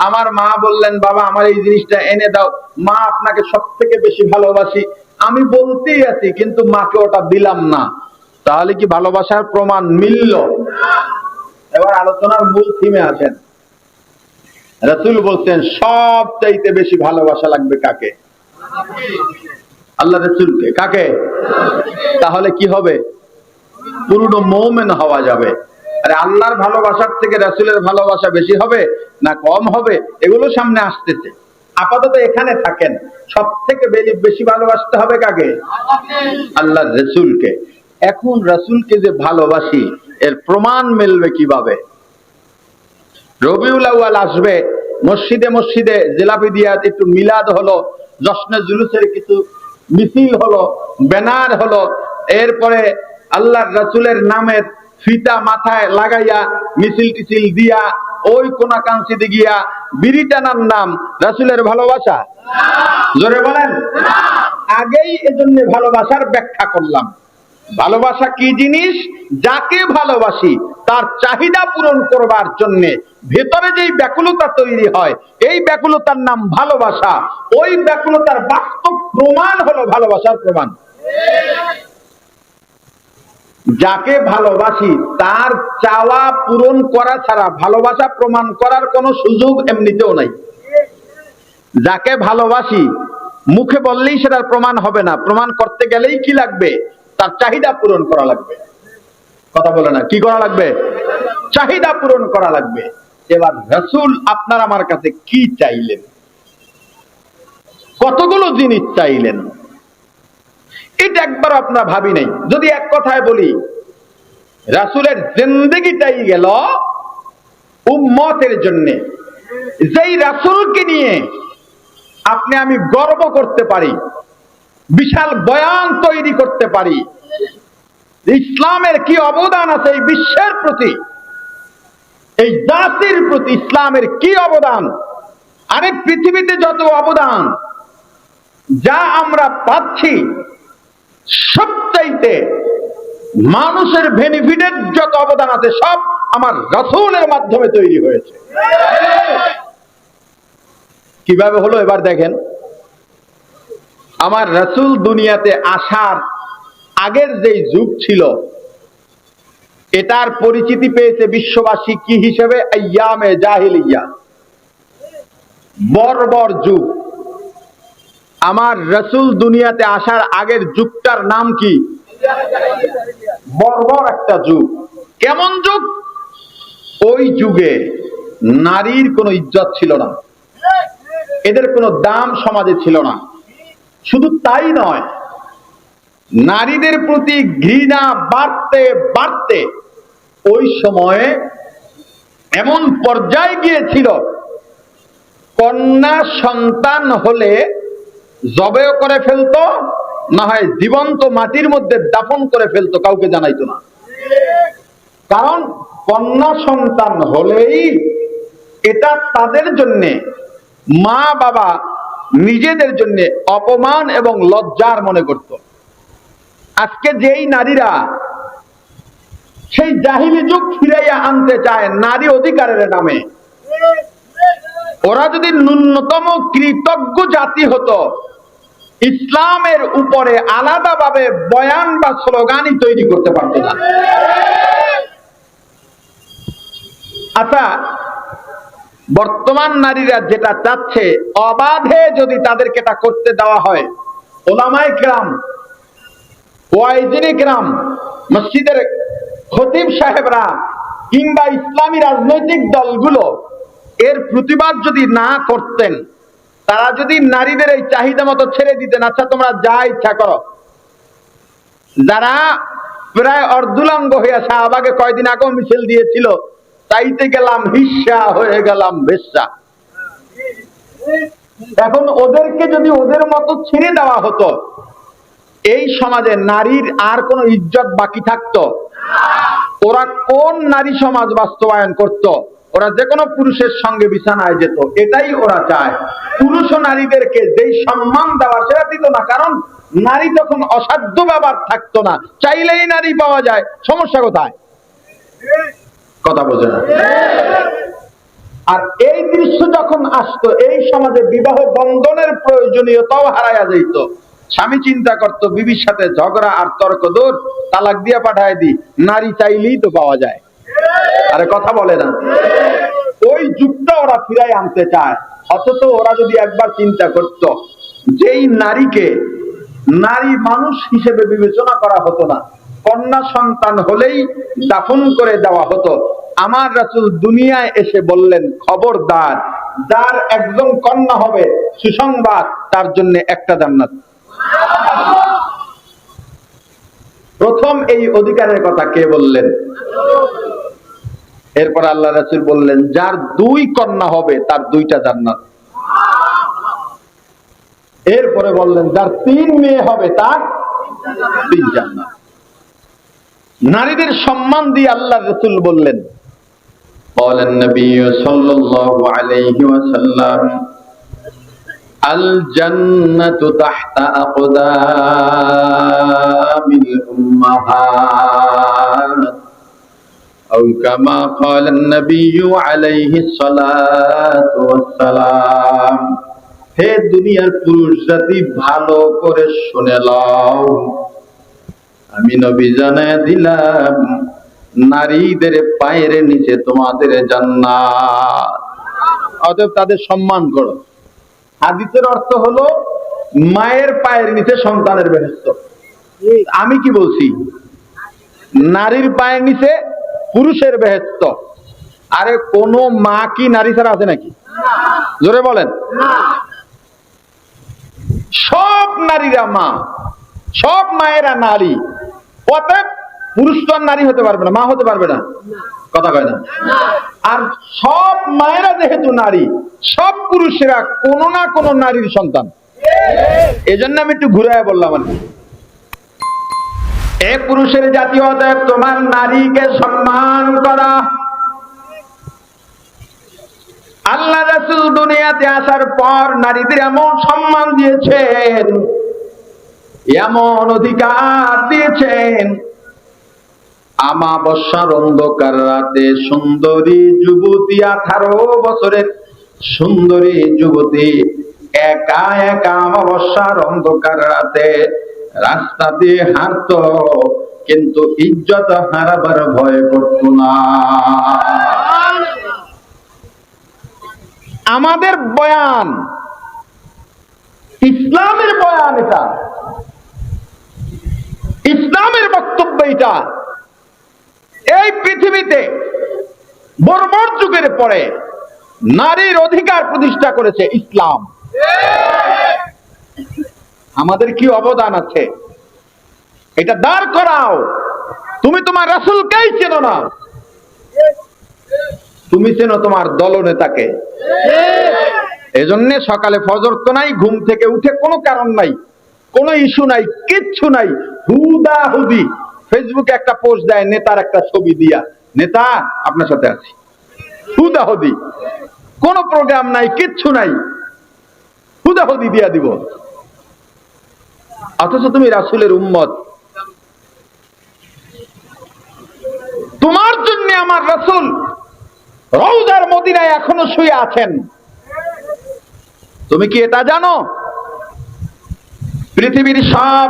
আমার মা বললেন, বাবা আমার এই জিনিসটা এনে দাও। মা, আপনাকে সব থেকে বেশি ভালোবাসি, আমি বলতেই আছি, কিন্তু মাকে ওটা দিলাম না। তাহলে কি ভালোবাসার প্রমাণ মিলল? এবার আলোচনার মূল থিমে আসেন। রাসূল বলছেন, সবচাইতে বেশি ভালোবাসা লাগবে কাকে? আল্লাহ রাসূলকে। কাকে? তাহলে কি হবে? পূর্ণ মুমিন হওয়া যাবে। আরে আল্লাহর ভালোবাসার থেকে রাসূলের ভালোবাসা বেশি হবে না কম হবে, এগুলো সামনে আসতেছে। আপাতত এখানে থাকেন। সব থেকে বেশি ভালোবাসতে হবে কাকে? আল্লাহর রাসূলকে। এখন রাসূলকে যে ভালোবাসি, এর প্রমাণ মিলবে কিভাবে? রবিউল আউয়াল আসবে, মসজিদে মসজিদে জিলাপি দিয়া একটু মিলাদ হলো, জশ্নে জুলুসের কিছু মিছিল হলো, ব্যানার হলো, এরপরে আল্লাহর রাসূলের নামের ফিতা মাথায় লাগাইয়া মিছিল টিছিল দিয়া ওই কোনা কাঞ্চিতে গিয়া বিড়ি টানার নাম রাসূলের ভালোবাসা? জোরে বলেন। আগেই এজন্য ভালোবাসার ব্যাখ্যা করলাম। ভালোবাসা কি জিনিস? যাকে ভালোবাসি তার চাহিদা পূরণ করবার জন্য ভেতরে যেই ব্যাকুলতা তৈরি হয়, এই ব্যাকুলতার নাম ভালোবাসা। ওই ব্যাকুলতার বাস্তব প্রমাণ হলো ভালোবাসার প্রমাণ। যাকে ভালোবাসি তার চাওয়া পূরণ করা ছাড়া ভালোবাসা প্রমাণ করার কোনো সুযোগ এমনিতেও নাই। যাকে ভালোবাসি মুখে বললেই সেটার প্রমাণ হবে না, প্রমাণ করতে গেলেই কি লাগবে? তার চাহিদা পূরণ করা লাগবে। কথা বলে না, কি করা লাগবে? চাহিদা পূরণ করা লাগবে। এবার রাসূল আপনার আমার কাছে কি চাইলেন? কতগুলো জিনিস চাইলেন, এটা একবার আপনারা ভাবি নাই। যদি এক কথায় বলি, রাসূলের জিন্দেগিটাই গেল উম্মতের জন্য, যেই রাসূলকে নিয়ে আপনি আমি গর্ব করতে পারি, বিশাল বয়ান তৈরি করতে পারি, ইসলামের কি অবদান আছে এই বিশ্বের প্রতি, এই জাতির প্রতি ইসলামের কি অবদান। আরে পৃথিবীতে যত অবদান যা আমরা পাচ্ছি, সবচাইতে মানুষের বেনিফিটের যত অবদান আছে সব আমার রাসূলের মাধ্যমে তৈরি হয়েছে। কিভাবে হলো এবার দেখেন। আমার রাসূল দুনিয়াতে আসার আগের যেই যুগ ছিল, এটার পরিচিতি পেয়েছে বিশ্ববাসী কি হিসেবে? আইয়ামে জাহিলিয়া, বর্বর যুগ। আমার রাসূল দুনিয়াতে আসার আগের যুগটার নাম কি? বর্বর একটা যুগ। কেমন যুগ? ওই যুগে নারীর কোনো ইজ্জত ছিল না, এদের কোনো দাম সমাজে ছিল না। শুধু তাই নয়, নারীদের প্রতি ঘৃণা বাড়তে বাড়তে ওই সময়ে এমন পর্যায়ে গিয়েছিল, কন্যা সন্তান হলে জবেও করে ফেলতো, না হয় জীবন্ত মাটির মধ্যে দাফন করে ফেলতো, কাউকে জানাইতো না। কারণ কন্যা সন্তান হলেই এটা তাদের জন্য, মা বাবা নিজেদের জন্য অপমান এবং লজ্জার মনে করত। আজকে যেই নারীরা সেই জাহিলি যুগ ফিরাইয়া আনতে চায় নারী অধিকারের নামে, ওরা যদি ন্যূনতম কৃতজ্ঞ জাতি হতো, ইসলামের উপরে আলাদাভাবে বয়ান বা স্লোগানই তৈরি করতে পারত না। আচ্ছা, বর্তমান নারীরা যেটা চাচ্ছে, অবাধে যদি তাদেরকে এটা করতে দেওয়া হয়, ওলামায়ে কেরাম, ওয়াইজিনে কেরাম, মসজিদের খতিব সাহেবরা কিংবা ইসলামী রাজনৈতিক দলগুলো এর প্রতিবাদ যদি না করতেন, তারা যদি নারীদের এই চাহিদা মতো ছেড়ে দিতেন, আচ্ছা তোমরা যা ইচ্ছা করো। যারা প্রায় অর্ধুলাঙ্গ হইয়া শাহবাগে কয়দিন আগেও মিছিল দিয়েছিল, চাইতে গেলাম হিস্সা, হয়ে গেলাম বেশ্যা। এখন ওদেরকে যদি ওদের মতো ছেড়ে দেওয়া হতো, এই সমাজে নারীর আর কোনো ইজ্জত বাকি থাকতো? ওরা কোন নারী সমাজ বাস্তবায়ন করত? ওরা যে কোনো পুরুষের সঙ্গে বিছানায় যেত, এটাই ওরা চায়। পুরুষ ও নারীদেরকে যেই সম্মান দেওয়া সেটা দিত না, কারণ নারী তখন অসাধ্য ব্যাপার থাকতো না, চাইলেই নারী পাওয়া যায়। সমস্যা কোথায়? কথা বোঝে না। আর এই দৃশ্য যখন আসতো, এই সমাজে বিবাহ বন্ধনের প্রয়োজনীয়তাও হারাইয়া যাইত। স্বামী চিন্তা করতো বিবির সাথে ঝগড়া আর তর্ক দূর, তালাক দিয়া পাঠায় দি, নারী চাইলেই তো পাওয়া যায়। আরে কথা বলে না। ওই যুগটা ওরা ফিরাই আনতে চায়। অথচ ওরা যদি একবার চিন্তা করত, যেই নারীকে নারী মানুষ হিসেবে বিবেচনা করা হতো না, কন্যা সন্তান হলেই দাফন করে দেওয়া হতো। আমার রাসূল দুনিয়ায় এসে বললেন, খবরদার, যার একজন কন্যা হবে, সুসংবাদ, তার জন্য একটা জান্নাত। প্রথম এই অধিকারের কথা কে বললেন? এরপর আল্লাহ রাসূল বললেন, যার দুই কন্যা হবে তার দুইটা জান্নাত। এরপরে বললেন, যার তিন মেয়ে হবে তার তিন জান্নাত। নারীদের সম্মান দিয়ে আল্লাহ রাসূল বললেন, বলেন নবী সাল্লাল্লাহু আলাইহি ওয়াসাল্লাম, আল জান্নাতু তাহতা আকদামিল উম্মাহাত, আও কামা ক্বালা নবী আলাইহিস সালাতু ওয়াসসালাম। হে দুনিয়ার পুরুষ জাতি, ভালো করে শুনে লও, আমি নবী জানায়া দিলাম, নারীদের পায়ের নিচে তোমাদের জান্নাত। অতএব তাদের সম্মান করো। হাদিসের অর্থ হলো মায়ের পায়ের নিচে সন্তানের বেহেশত। আমি কি বলছি? নারীর পায়ের নিচে পুরুষের বেহেশত। আরে কোন মা কি নারী ছাড়া আছে নাকি? জোরে বলেন। সব নারীরা মা, সব মায়েরা নারী। অতএব পুরুষ তো আর নারী হতে পারবে না, মা হতে পারবে না, কথা কয় না। আর সব মায়েরা যেহেতু নারী, সব পুরুষেরা কোনো না কোনো নারীর সন্তান। এজন্য আমি একটু ঘুরে বললাম আর কি। এক পুরুষের জাতীয় অতএব তোমার নারীকে সম্মান করা। আল্লাহ রাসূল দুনিয়াতে আসার পর নারীদের এমন সম্মান দিয়েছেন, এমন অধিকার দিয়েছেন, আমাবস্যার অন্ধকার রাতে সুন্দরী যুবতী, 18 বছরের সুন্দরী যুবতী একা একা আমাবস্যার অন্ধকার রাতে রাস্তা দিয়ে হাঁটতো, কিন্তু ইজ্জত হারাবার ভয় করত না। আমাদের বয়ান, ইসলামের বয়ান, এটা ইসলামের বক্তব্য। এটা এই পৃথিবীতে বর্বর যুগের পরে নারীর অধিকার প্রতিষ্ঠা করেছে ইসলাম। আমাদের কি অবদান আছে এটা দাঁড় করাও। তুমি তোমার রাসূলকেই চেনো না, তুমি চেনো তোমার দলনেতাকে। এজন্য সকালে ফজর তো নাই, ঘুম থেকে উঠে কোনো কারণ নাই, কোনো ইস্যু নাই, কিচ্ছু নাই, হুদাহুদি ফেসবুকে একটা পোস্ট দেয়, নেতার একটা ছবি দিয়া, নেতা আপনার সাথে আছি, হুদাহুদি, কোন প্রোগ্রাম নাই, কিচ্ছু নাই, হুদাহুদি দিয়া দিব। অথচ তুমি রাসূলের উম্মত, তোমার জন্য আমার রাসূল রওজার মদিনায় এখনো শুয়ে আছেন। তুমি কি এটা জানো? পৃথিবীর সব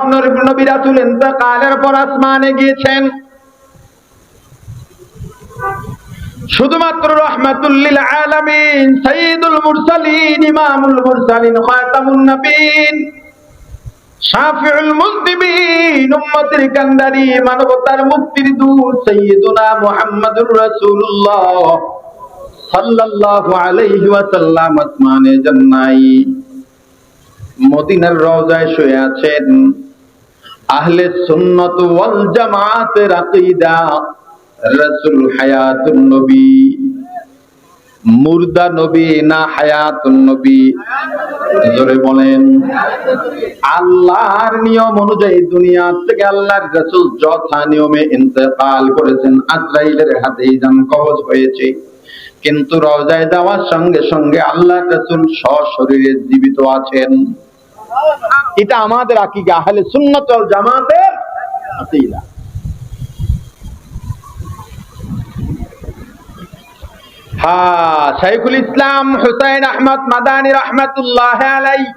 নবী রাসূল ইন্তেকালের পর আসমানে গিয়েছেন, শুধুমাত্র রাহমাতুল লিল আলামিন, সাইয়্যিদুল মুরসালিন, ইমামুল মুরসালিন, খাতামুন নবীন, শাফিউল মুযনিবিন, উম্মতের কান্ডারি, মানবতার মুক্তির দূত সাইয়্যিদুনা মুহাম্মাদুর রাসূলুল্লাহ সাল্লাল্লাহু আলাইহি ওয়াসাল্লাম আসমানে জান্নাই মদিনার রওজায় শুয়ে আছেন। আহলে সুন্নাত ওয়াল জামাতের আকীদা, রাসূল হায়াতুন নবী, মুর্দা নবী না হায়াতুন নবী? জোরে বলেন। আল্লাহর নিয়ম অনুযায়ী দুনিয়া থেকে আল্লাহর রাসূল যথা নিয়মে ইন্তেকাল করেছেন, আজরাইলের হাতেই জান কবজ হয়েছে, কিন্তু রওজায় যাওয়ার সঙ্গে সঙ্গে আল্লাহর রাসূল সশরীরে জীবিত আছেন। এটা আমাদের আকীদা, আহলে সুন্নাত ওয়াল জামাতের আকীদা। হ্যাঁ, শাইখুল ইসলাম হুসাইন আহমদ মাদানী রাহমাতুল্লাহ আলাইহি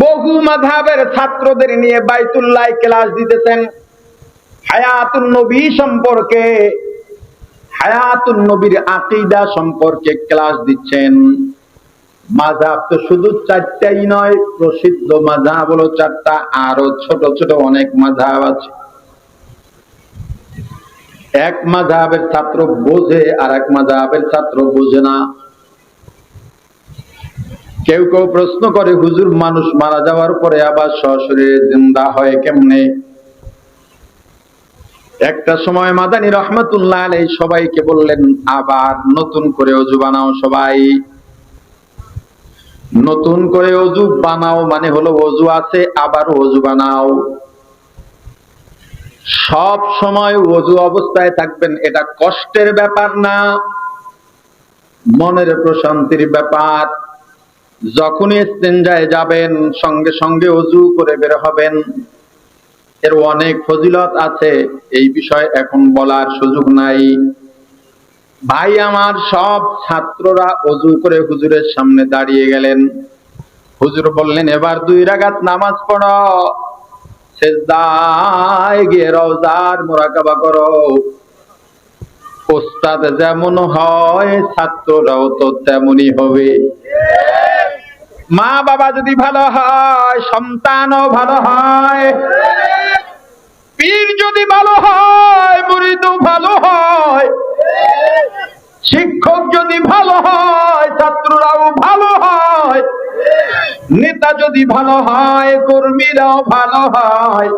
বহু মাযহাবের ছাত্রদের নিয়ে বাইতুল্লাহ ক্লাস দিতেছেন, হায়াতুন নবী সম্পর্কে, হায়াতুন নবীর আকীদা সম্পর্কে ক্লাস দিচ্ছেন। মাযহাব তো শুধু 4টাই নয়, প্রসিদ্ধ মাযহাব হলো 4টা, আরো ছোট ছোট অনেক মাযহাব আছে। এক মাযহাবের ছাত্র বোঝে, আর এক মাযহাবের ছাত্র বোঝে না। কেউ কেউ প্রশ্ন করে, হুজুর মানুষ মারা যাওয়ার পরে আবার সশরীরে জিন্দা হয় কেমনে? একটা সময় মাদানী রাহমাতুল্লাহ আলাইহি সবাইকে বললেন, আবার নতুন করে ওযু বানাও, সবাই নতুন করে ওযু বানাও, মানে হলো ওযু আছে আবার ওযু বানাও। সব সময় ওযু অবস্থায় থাকবেন, এটা কষ্টের ব্যাপার না, মনের প্রশান্তির ব্যাপার। যখনই ইস্তেনজায় যাবেন সঙ্গে সঙ্গে ওযু করে বের হবেন। এর অনেক ফজিলত আছে, এই বিষয়ে এখন বলার সুযোগ নাই। ভাই আমার, সব ছাত্ররা ওযু করে হুজুরের সামনে দাঁড়িয়ে গেলেন। হুজুর বললেন, এবার 2 রাকাত নামাজ পড়ো, সিজদায় গিয়ে রওজার মুরাকাবা করো। ওস্তাদ যেমন হয় ছাত্ররাও তো তেমনই হবে। মা বাবা যদি ভালো হয়, সন্তানও ভালো হয়। পীর যদি ভালো হয়, মুরিদও ভালো হয়। শিক্ষক যদি ভালো হয়, ছাত্ররাও ভালো হয়। নেতা যদি ভালো হয়, কর্মীরাও ভালো হয়।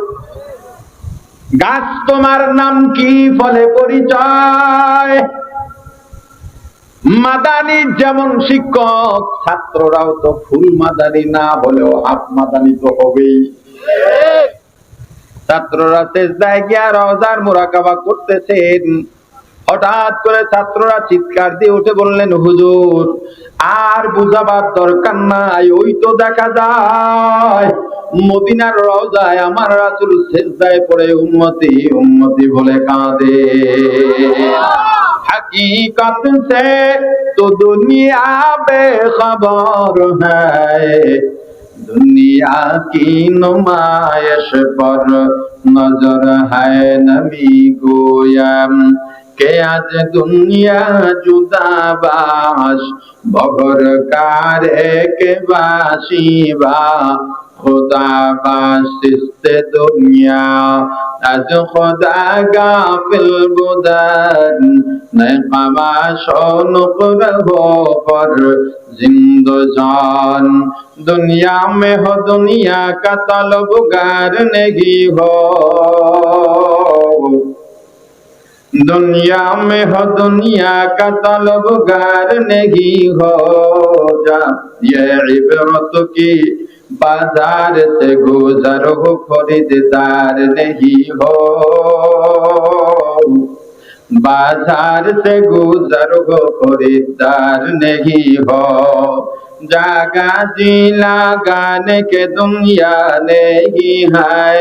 গাছ তোমার নাম কি, ফলে পরিচয়। মাদানি যেমন শিক্ষক, ছাত্ররাও তো ফুল মাদানি না হলেও হাফ মাদানি তো হবেই। ছাত্ররা সেজদায় গিয়া রওজার মুরাকাবা করতেছেন, হঠাৎ করে ছাত্ররা চিৎকার দিয়ে উঠে বললেন, হুজুর আর বুঝাবার দরকার নাই, ওই তো দেখা যায় মদিনার রওজায় আমার রাসূল সেজদায় পড়ে উম্মতি উম্মতি বলে কাঁদে। हकीकत से तो दुनिया बेखबर है, दुनिया की नुमाइश पर नजर है नबी गोयम के आज दुनिया जुदाबाश बगर कारे के बाशिबा खुदा बासिस्ते दुनिया आज खुदा गाफिल बुदन नए कमाशों रहो पर जिंदजान दुनिया में हो दुनिया का तलबगार नहीं हो, दुनिया में हो दुनिया का तलबगार नहीं हो जा, ये इबरत की बाजार से गुजर हो खरीदार नहीं हो, बाजार से गुजर हो खरीदार नहीं हो। जागा जी लगाने के दुनिया नहीं है,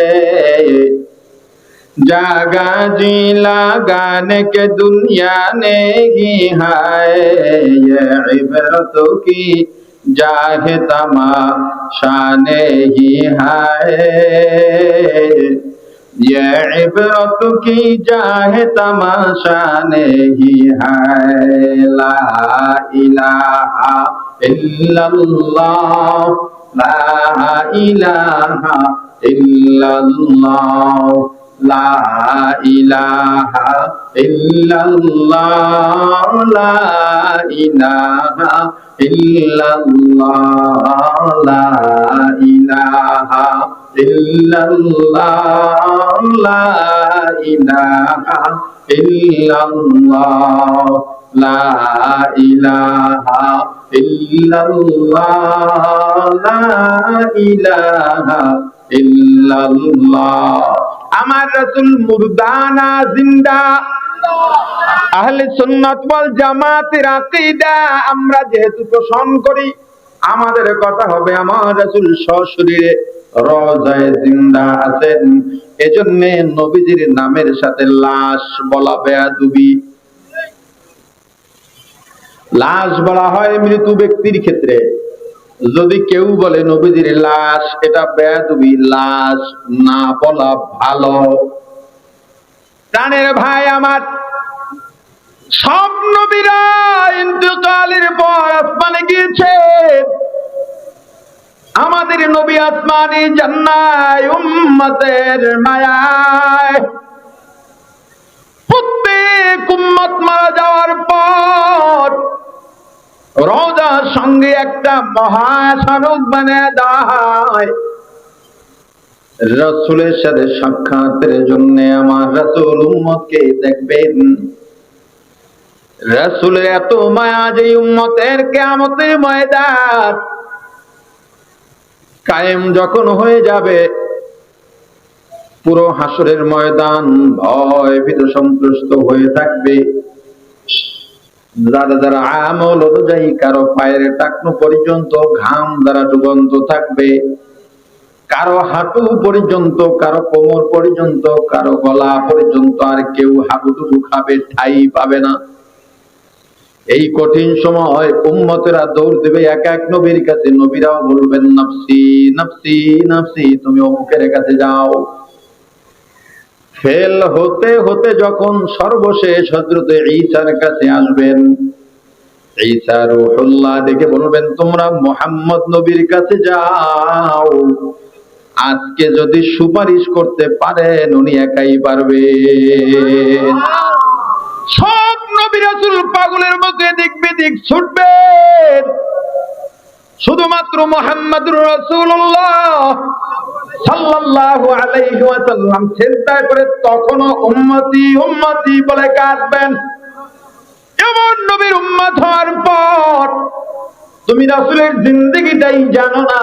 जागा जी लगाने के दुनिया नहीं है, ये इबरतों की जाहे तमाशा नहीं है, ये इबरत की जाहे तमाशा नहीं है। ला इलाहा इल्लल्लाह, ला इलाहा इल्लल्लाह, ला इलाहा इल्लल्लाह, ला इलाहा इल्लल्लाह, ला इलाहा इल्लल्लाह, ला इलाहा इल्लल्लाह, ला इलाहा इल्लल्लाह, ला इलाहा इल्लल्लाह। আমার রাসূল মুর্দানা জিন্দা, আহলে সুন্নাত ওয়াল জামাতের আকীদা আমরা যেহেতু পোষণ করি, আমাদের কথা হবে আমার রাসূল সশরীরে রওজায়ে জিন্দা আছেন। এজন্য নবীজির নামের সাথে লাশ বলা বেয়াদবি। লাশ বলা হয় মৃত ব্যক্তির ক্ষেত্রে, যদি কেউ বলে নবীজির লাশ, এটা বেয়াদবি, লাশ না বলা ভালো। প্রাণের ভাই আমার, সব নবীরা ইন্তেকালের পর আসমানে গিয়েছে, আমাদের নবী আসমানে জান্নায় উম্মতের মায়ায়। প্রত্যেক উম্মত মারা যাওয়ার পর রওজার সঙ্গে একটা মহাসড়ক বানিয়ে দেওয়া হয় রাসূলের সাথে সাক্ষাতের জন্য। আমার রাসূল উম্মতকে দেখবেন, রাসূলের এত মায়া যে উম্মতের কিয়ামতের ময়দান কায়েম যখন হয়ে যাবে, পুরো হাসরের ময়দান ভয় ভীত সন্ত্রস্ত হয়ে থাকবে। যারা যারা আমল অনুযায়ী কারো পায়ের টাকনু পর্যন্ত ঘাম দ্বারা ডুবন্ত থাকবে, কারো হাঁটু পর্যন্ত, কারো কোমর পর্যন্ত, কারো গলা পর্যন্ত, আর কেউ হাবুডুবু খাবে, ঠাই পাবে না। এই কঠিন সময় উম্মতেরা দৌড় দেবে এক এক নবীর কাছে। নবীরাও বলবেন নফসি নফসি নফসি, তুমি অমুকের কাছে যাও। ফেল হতে হতে যখন সর্বশেষ হযরতে ঈসার কাছে আসবেন, ঈসা রূহুল্লাহ দেখে বলবেন তোমরা মুহাম্মদ নবীর কাছে যাও, আজকে যদি সুপারিশ করতে পারেন উনি একাই পারবেন। সব নবী রাসূল পাগলের মতো এদিক বিদিক ছুটবেন, শুধুমাত্র মুহাম্মদুর রাসূলুল্লাহ সাল্লাল্লাহু আলাইহি ওয়াসাল্লাম সিজদায় পড়ে তখনও উম্মতি উম্মতি বলে কাঁদবেন। এমন নবীর উম্মত হওয়ার পর তুমি রাসূলের জিন্দেগিটাই জানো না,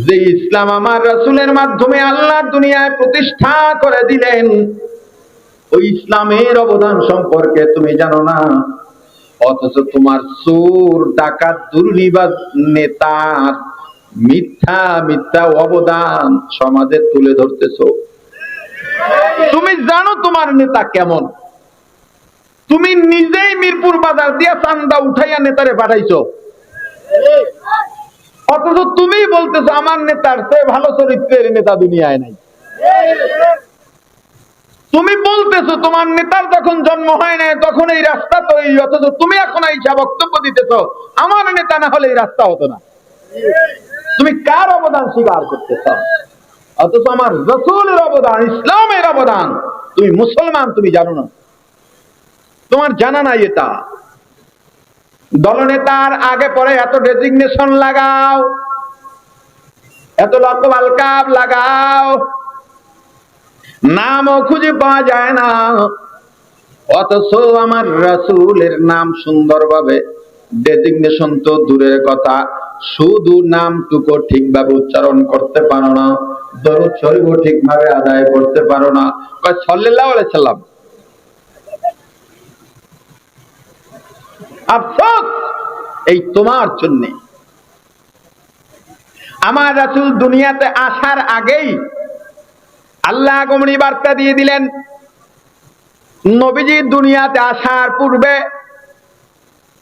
যে ইসলাম আমার রাসূলের মাধ্যমে আল্লাহ দুনিয়ায় প্রতিষ্ঠা করে দিলেন, ওই ইসলামের অবদান সম্পর্কে তুমি জানো না। অথচ তোমার চোর ডাকাত দুর্নীতিবাজ নেতার মিথ্যা মিথ্যা অবদান সমাজে তুলে ধরতেছো। তুমি জানো তোমার নেতা কেমন, তুমি নিজেই মিরপুর বাজার দিয়া চান্দা উঠাইয়া নেতারে পাঠাইছো, অথচ তুমি বলতেছো আমার নেতার চেয়ে ভালো চরিত্রের নেতা দুনিয়ায় নাই। তুমি বলতেছো তোমার নেতার যখন জন্ম হয় নাই তখন এই রাস্তা তৈরি, অথচ তুমি এখন আইসা বক্তব্য দিতেছো আমার নেতা না হলে এই রাস্তা হতো না। তুমি কার অবদান স্বীকার করতেছ? অথচ আমার রাসূলের অবদান, ইসলামের অবদান তুমি মুসলমান তুমি জানো না, তোমার জানা নাই। এটা দলনেতার আগে পরে এত ডেজিগনেশন লাগাও, এত লকব আলকাব লাগাও, নামও খুঁজে পাওয়া যায় না। অথচ আমার রাসূলের নাম সুন্দরভাবে ডেজিগনেশন তো দূরের কথা, শুধু নামটুকু ঠিকভাবে উচ্চারণ করতে পারো না, দরুদ শরীফও ঠিকভাবে আদায় করতে পারো না। কয় সাল্লাল্লাহু আলাইহি সাল্লাম। আফসোস এই তোমার জন্য। আমার রাসূল দুনিয়াতে আসার আগেই আল্লাহ আগমনী বার্তা দিয়ে দিলেন। নবীজি দুনিয়াতে আসার পূর্বে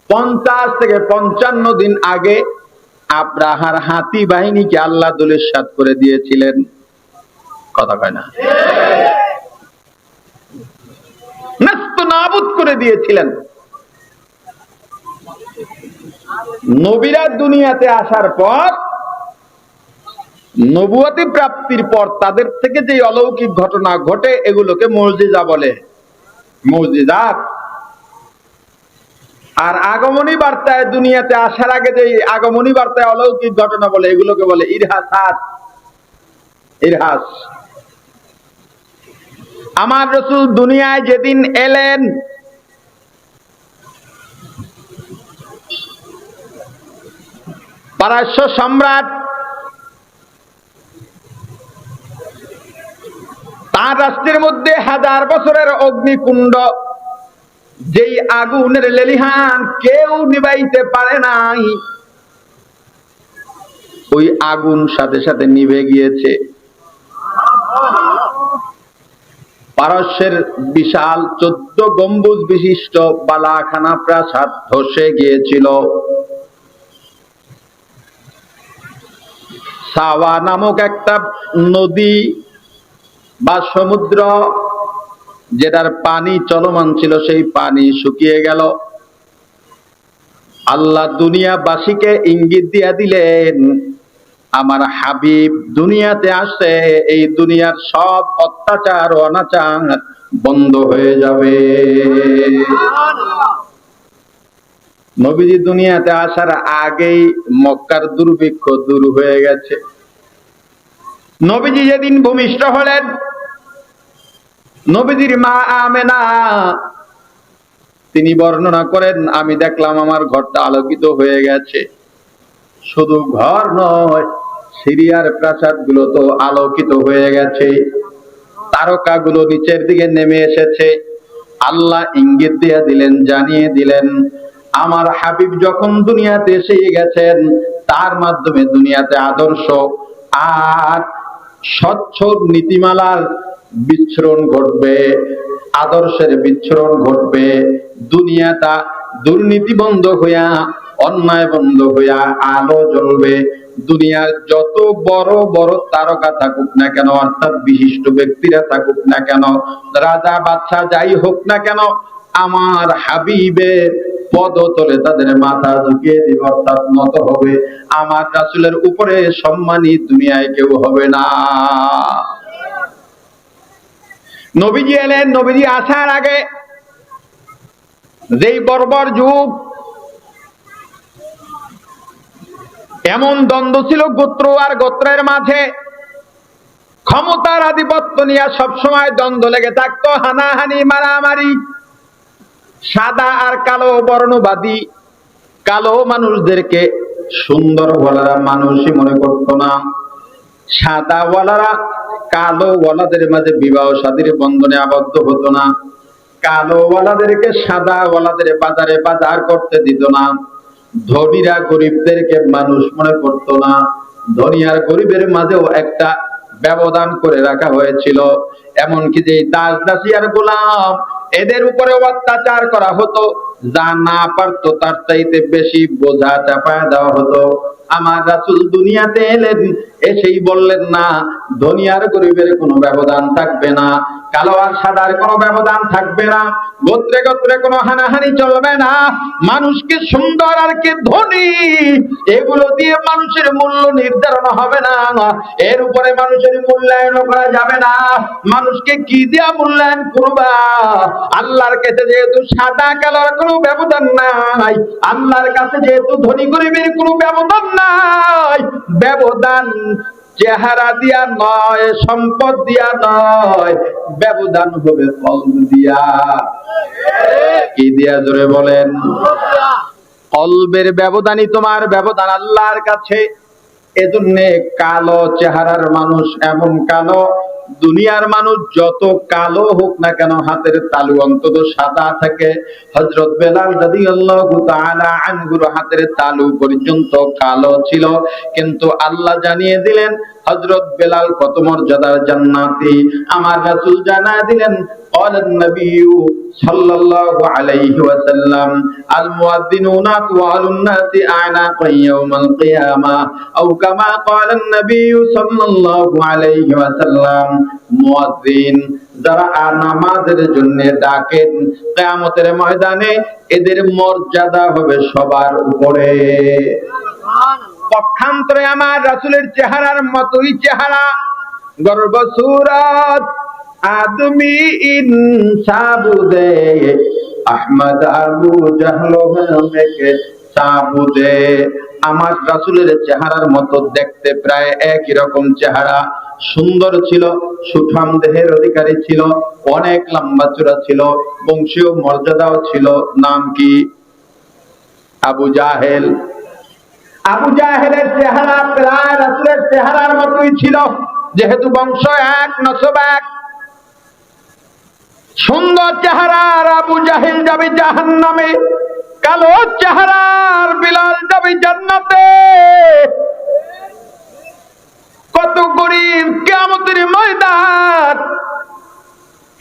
50 থেকে 55 দিন আগে আব্রাহার হাতি বাহিনীকে আল্লাহ ধূলিসাৎ করে দিয়েছিলেন। কথা কয় না? নাস্তানাবুদ করে দিয়েছিলেন। নবীরা দুনিয়াতে আসার পর, নবুয়তি প্রাপ্তির পর তাদের থেকে যে অলৌকিক ঘটনা ঘটে এগুলোকে মুজিজা বলে, মুজিজাত। আর আগমনী বার্তায় দুনিয়াতে আসার আগে যে আগমনী বার্তায় অলৌকিক ঘটনা বলে এগুলোকে বলে ইরহাসাত, ইরহাস। আমার রাসূল দুনিয়ায় যেদিন এলেন পারস্য সম্রাট তার রাষ্ট্রের মধ্যে 1000 বছরের অগ্নিকুণ্ড, যেই আগুনের লেলিহান কেউ নিভাইতে পারে নাই, ওই আগুন সাথে সাথে নিভে গিয়েছে। পারস্যের বিশাল 14 গম্বুজ বিশিষ্ট বালাখানা প্রাসাদ ধসে গিয়েছিল। সাওয়া নামক একটা নদী বা সমুদ্র, যেটার পানি চলমান ছিল, সেই পানি শুকিয়ে গেল। আল্লাহ দুনিয়াবাসীকে ইঙ্গিত দিয়া দিলেন আমার হাবিব দুনিয়াতে আসছে, এই দুনিয়ার সব অত্যাচার ও অনাচার বন্ধ হয়ে যাবে। নবীজি দুনিয়াতে আসার আগেই মক্কার দুর্ভিক্ষ দূর হয়ে গেছে। নবীজি যেদিন ভূমিষ্ঠ হলেন, নবীজির মা আমেনা তিনি বর্ণনা করেন, আমি দেখলাম আমার ঘরটা আলোকিত হয়ে গেছে। শুধু ঘর নয়, সিরিয়ার প্রাসাদগুলো তো আলোকিত হয়ে গেছে, তারকাগুলো নিচের দিকে নেমে এসেছে। আল্লাহ ইঙ্গিত দিয়ে দিলেন, জানিয়ে দিলেন আমার হাবিব যখন দুনিয়াতে এসে গেছেন, তার মাধ্যমে দুনিয়াতে আদর্শ আর স্বচ্ছ নীতিমালার বিচ্ছুরণ ঘটবে, আদর্শের বিচ্ছুরণ ঘটবে। দুনিয়াটা দুর্নীতি বন্ধ হইয়া, অন্যায় বন্ধ হইয়া আলো জ্বলবে। দুনিয়ার যত বড় বড় তারকা থাকুক না কেন, অর্থাৎ বিশিষ্ট ব্যক্তিরা থাকুক না কেন, রাজা বাদশা যাই হোক না কেন, আমার হাবিবের পদতলে তাদের মাথা ঝুঁকিয়ে দিবে, অর্থাৎ নত হবে। আমার রাসূলের উপরে সম্মানী দুনিয়ায় কেউ হবে না। নবীজি এলেন, নবীজি আসার আগে যেই বর্বর যুগ, এমন দ্বন্দ্ব ছিল গোত্র আর গোত্রের মাঝে, ক্ষমতার আধিপত্য নিয়ে সবসময় দ্বন্দ্ব লেগে থাকতো, হানাহানি মারামারি। সাদা আর কালো বর্ণবাদী, কালো মানুষদেরকে সুন্দর ওয়ালারা মানুষই মনে করত না, সাদা ওয়ালারা কালো ওয়ালাদের মাঝে বিবাহ শাদীর বন্ধনে আবদ্ধ হতো না, কালো ওয়ালাদেরকে সাদা ওয়ালাদের বাজারে বাজার করতে দিত না, ধনীরা গরিবদেরকে মানুষ মনে করত না, ধনী আর গরিবের মাঝেও একটা ব্যবধান করে রাখা হয়েছিল। এমনকি যে দাস দাসী আর গোলাম, এদের উপরে অত্যাচার করা হতো, যা না পারতো তার চাইতে বেশি বোঝা চাপায় দেওয়া হতো। আমার রাসূল দুনিয়াতে এলেন, এসেই বললেন না ধনী আর গরিবের কোনো ব্যবধান থাকবে না, কালো আর সাদার কোনো ব্যবধান থাকবে না, গোত্রে গোত্রে কোনো হানাহানি চলবে না, মানুষকে সুন্দর আর কে ধনী এগুলো দিয়ে মানুষের মূল্য নির্ধারণ হবে না, এর উপরে মানুষের মূল্যায়ন করা যাবে না। মানুষকে কি দিয়া মূল্যায়ন করবা? আল্লাহর কাছে যেহেতু সাদা কালোর কোনো ব্যবধান নাই, আল্লাহর কাছে যেহেতু ধনী গরিবের কোনো ব্যবধান নাই, ব্যবধান চেহারা দিয়া নয়, সম্পদ দিয়া নয়, ব্যবধান হবে কলব দিয়া। কি দিয়া? জোরে বলেন। কলবের ব্যবধানই তোমার ব্যবধান আল্লাহর কাছে। এজন্য কালো চেহারার মানুষ এমন কালো, দুনিয়ার মানুষ যত কালো হোক না কেন হাতের তালু অন্তত সাদা থাকে। হযরত বেলাল রাদিয়াল্লাহু তাআলা আনহুর হাতের তালু পর্যন্ত কালো ছিল, কিন্তু আল্লাহ জানিয়ে দিলেন হযরত বেলাল কত মর্যাদার জান্নাতি। আমার রাসূল জানায় দিলেন قال النبي صلى الله عليه وسلم المؤذنون أطول الناس أعناقا يوم القيامة أو كما قال النبي صلى الله عليه وسلم মুয়াজ্জিন যারা নামাজের জন্য ডাকেন কিয়ামতের ময়দানে এদের মর্যাদা হবে সবার উপরে। পক্ষান্তরে আমার রাসূলের চেহারার মতোই চেহারা, গর্ব সুরাত আদমি ইনসাবুদে আহমদ আবু জাহল মেকে সাবুদে। আমার রাসূলের চেহারার মতো দেখতে প্রায় একই রকম চেহারা, সুন্দর ছিল, সুঠাম দেহের অধিকারী ছিল, অনেক লম্বা চূড়া ছিল, বংশীয় মর্যাদাও ছিল। নাম কি? আবু জাহেল। আবু জাহেলের চেহারা প্রায় রাসূলের চেহারার মতোই ছিল, যেহেতু বংশ এক, নসব এক। সুন্দর চেহারার আবু জাহেল যাবে জাহান্নামে, কালো চেহারার বিলাল যাবে জান্নাতে। কত গরিব, কিয়ামতের ময়দান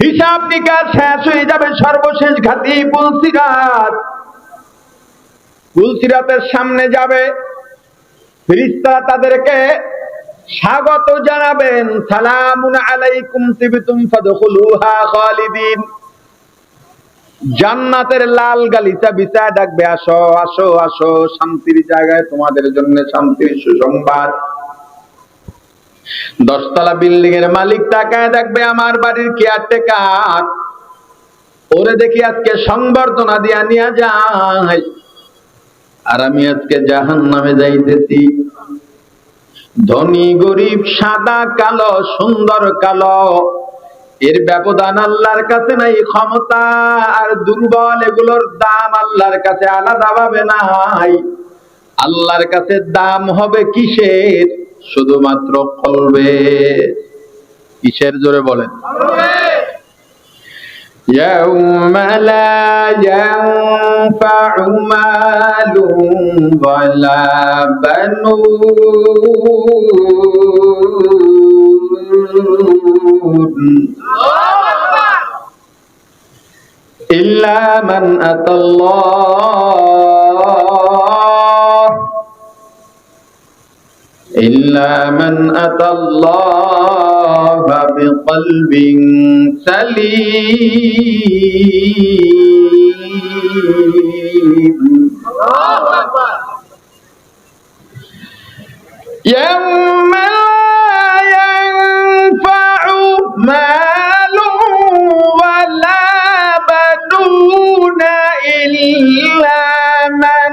হিসাব নিকাশ শেষ হয়ে যাবে, সর্বশেষ ঘাটি পুলসিরাত। পুলসিরাতের সামনে যাবে, ফেরেশতারা তাদেরকে স্বাগত জানাবেন, সালামুন আলাইকুম তিবতুম ফাদখুলুহা খালিদিন। জান্নাতের লাল গালিচা বিছায় ডাকবে, আসো আসো আসো, শান্তির জায়গায় তোমাদের জন্য শান্তির সুসংবাদ। 10 তলা বিল্ডিং এর মালিক তাকায় দেখবে আমার বাড়ির কেয়ারটেকার, ওরে দেখি আজকে সংবর্ধনা দিয়া নিয়ে যায়, আর আমি আজকে জাহান্নামে যাইতেছি। ধনী গরিব, সাদা কালো, সুন্দর কালো, এর ব্যবধান আল্লাহর কাছে নাই। ক্ষমতা আর দুর্বল এগুলোর দাম আল্লাহর কাছে আলাদা ভাবে নাই। আল্লাহর কাছে দাম হবে কিসের? শুধুমাত্র কলবে। কিসের? জোরে বলেন। يوم لا ينفع مال ولا بنون إلا من أتى الله بقلب سليم. يوم لا ينفع مال ولا بنون إلا من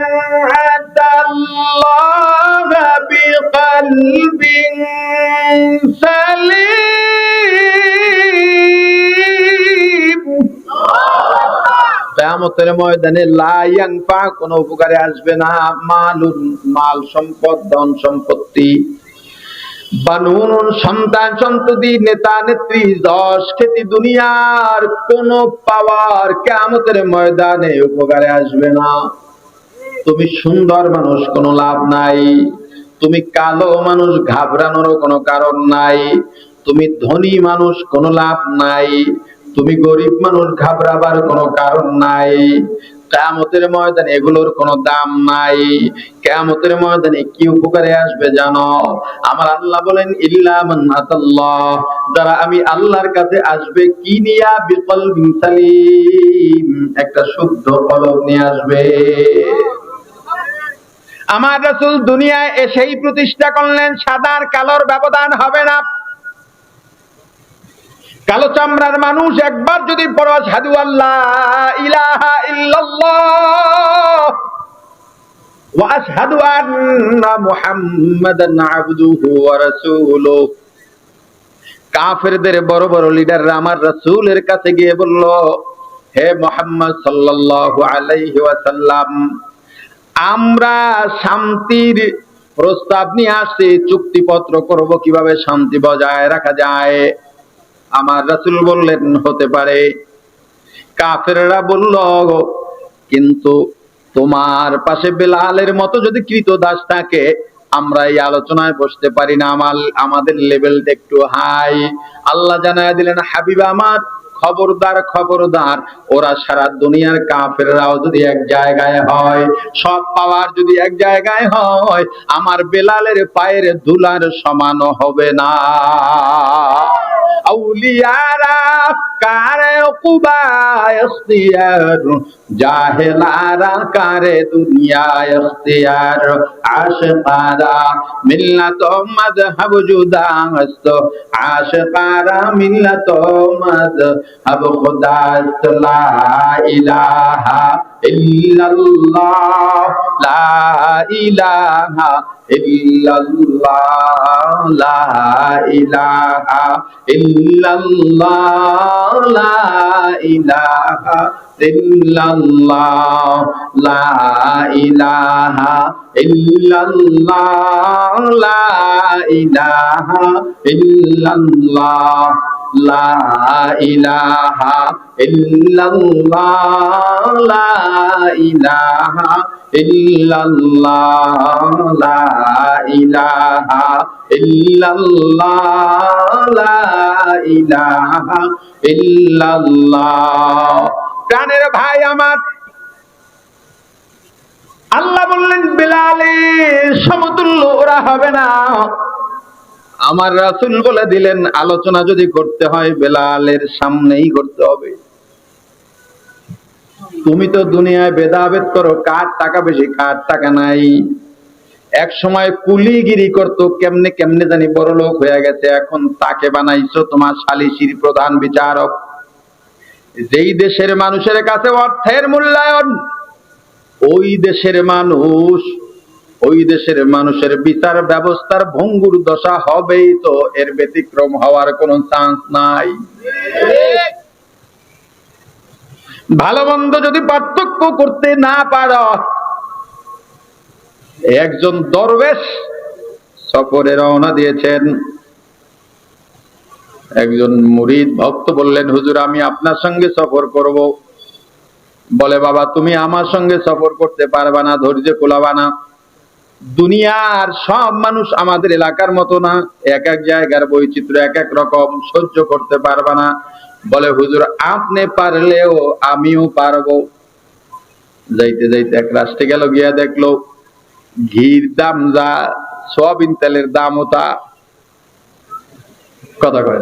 أتى الله কিয়ামতের ময়দানে লা ইয়ানফা, কোনো উপকারে আসবে না, মালুন, মাল সম্পদ, ধন সম্পত্তি, বানুন, সন্তান সন্ততি, নেতা নেত্রী, যশ খ্যাতি, দুনিয়ার কোন পাওয়ার কিয়ামতের ময়দানে উপকারে আসবে না। তুমি সুন্দর মানুষ, কোনো লাভ নাই। তুমি কালো মানুষ, ঘাবড়ানোরও কোনো কারণ নাই। তুমি ধনী মানুষ, কোনো লাভ নাই। তুমি গরিব মানুষ, ঘাবড়াবার কোনো কারণ নাই। কিয়ামতের ময়দানে এগুলোর কোনো দাম নাই। কিয়ামতের ময়দানে কি উপকারে আসবে জানো? আমার আল্লাহ বলেন, ইল্লা মান আতাল্লাহ, যারা আমি আল্লাহর কাছে আসবে কি নিয়া? বিকলবিন সালিম, একটা শুদ্ধ কলব নিয়ে আসবে। আমার রাসূল দুনিয়ায় এসেই প্রতিষ্ঠা করলেন, সাদা আর কালোর ব্যবধান হবে না। কালো চামড়ার মানুষ একবার যদি পড়ো আশহাদু আল্লা ইলাহা ইল্লাল্লাহ ওয়া আশহাদু আন্না মুহাম্মাদান আবদুহু ওয়া রাসূলুহু, কাফেরদের বড় বড় লিডাররা আমার রাসূলের কাছে গিয়ে বলল, হে মুহাম্মদ সাল্লাল্লাহু আলাইহি ওয়াসাল্লাম, আমরা শান্তির প্রস্তাব নিয়ে আসছি, চুক্তিপত্র করব, কিভাবে শান্তি বজায় রাখা যায়। আমার রাসূল বললেন, হতে পারে। কাফেররা বলল, কিন্তু তোমার পাশে বেলালের মতো যদি কৃতদাস থাকে, আমরা এই আলোচনায় বসতে পারি না, আমাদের লেভেলটা একটু হাই। আল্লাহ জানায় দিলেন, হাবিব আমার, খবরদার খবরদার, ওরা সারা দুনিয়ার কাফেররাও যদি এক জায়গায় হয়, সব পাওয়ার যদি এক জায়গায় হয়, আমার বেলালের পায়ের ধুলার সমান হবে না। আউলিয়ারা কারে কুবা ইখতিয়ার, জাহেলারা কারে দুনিয়া ইখতিয়ার, আশিকারা মিল্লাত মাযহাব জুদাস্ত, আশিকারা মিল্লাত মাযহাব খুদাস্ত। লা ইলাহা ইল্লাল্লাহ, লা ইলাহা ইল্লাল্লাহ, লা ইলাহা ইল্লাল্লাহ, লা ইলাহা ইল্লাল্লাহ, লা ইলাহা ইল্লাল্লাহ, লা ইলাহা ইল্লাল্লাহ, লা ইলাহা ইল্লাল্লাহ, লা ইলাহা ইল্লাল্লাহ, লা ইলাহা ইল্লাল্লাহ, লা ইলাহা ইল্লাল্লাহ। প্রাণের ভাই আমার, আল্লাহ বললেন বেলালের সমতুল্য ওরা হবে না। আমার রাসূল বলে দিলেন, আলোচনা যদি করতে হয় বেলালের সামনেই করতে হবে। তুমি তো দুনিয়ায় ভেদাভেদ করো, কার টাকা বেশি কার টাকা নাই। এক সময় কুলিগিরি করতো, কেমনে কেমনে জানি বড় লোক হয়ে গেছে, এখন তাকে বানাইছো তোমার সালিসির প্রধান বিচারক। যেই দেশের মানুষের কাছে অর্থের মূল্যায়ন, ওই দেশের মানুষের বিচার ব্যবস্থার ভঙ্গুর দশা হবেই, তো এর ব্যতিক্রম হওয়ার কোনো চান্স নাই। ভালো মন্দ যদি পার্থক্য করতে না পারো, একজন দরবেশ সফরে রওনা দিয়েছেন। একজন মুরিদ ভক্ত বললেন, হুজুর আমি আপনার সঙ্গে সফর করব। বলে, বাবা তুমি আমার সঙ্গে সফর করতে পারবা না, ধৈর্য কুলাবা না। দুনিয়ার সব মানুষ আমাদের এলাকার মতো না, এক এক জায়গার বৈচিত্র্য এক এক রকম, সহ্য করতে পারবা না। বলে, হুজুর আপনি পারলেও আমিও পারবো। যাইতে যাইতে এক রাষ্ট্রে গেল, গিয়া দেখলো ঘির দাম যা, সয়াবিন তেলের দামও তা। কথা কয়,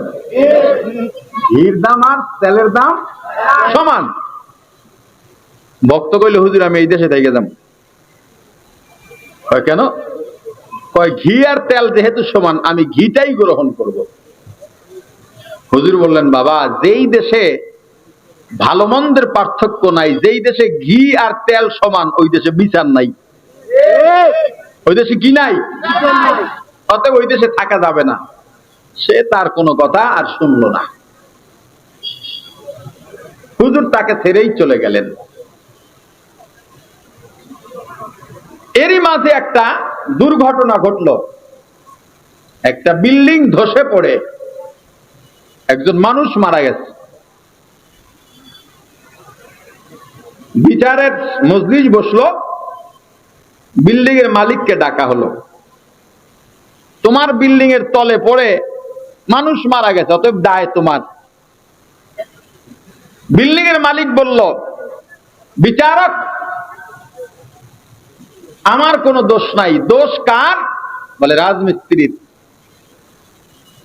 ঘির দাম আর তেলের দাম সমান। ভক্ত কইল, হুজুর আমি এই দেশে থেকে যাম। কেন? কয় ঘি আর তেল যেহেতু সমান, আমি ঘিটাই গ্রহণ করব। হুজুর বললেন, বাবা যেই দেশে ভালো মন্দের পার্থক্য নাই, যেই দেশে ঘি আর তেল সমান, ওই দেশে বিচার নাই। ওই দেশে কি নাই? অতএব ওই দেশে থাকা যাবে না। সে তার কোনো কথা আর শুনলো না। হুজুর তাকে ছেড়েই চলে গেলেন। এরই মাঝে একটা দুর্ঘটনা ঘটলো। একটা বিল্ডিং ধসে পড়ে একজন মানুষ মারা গেছে। বিচারের মজলিস বসলো, বিল্ডিং এর মালিককে ডাকা হলো। তোমার বিল্ডিং এর তলে পড়ে মানুষ মারা গেছে, অতএব দায় তোমার। বিল্ডিং এর মালিক বলল, বিচারক আমার কোনো দোষ নাই। দোষ কার? বলে রাজমিস্ত্রির।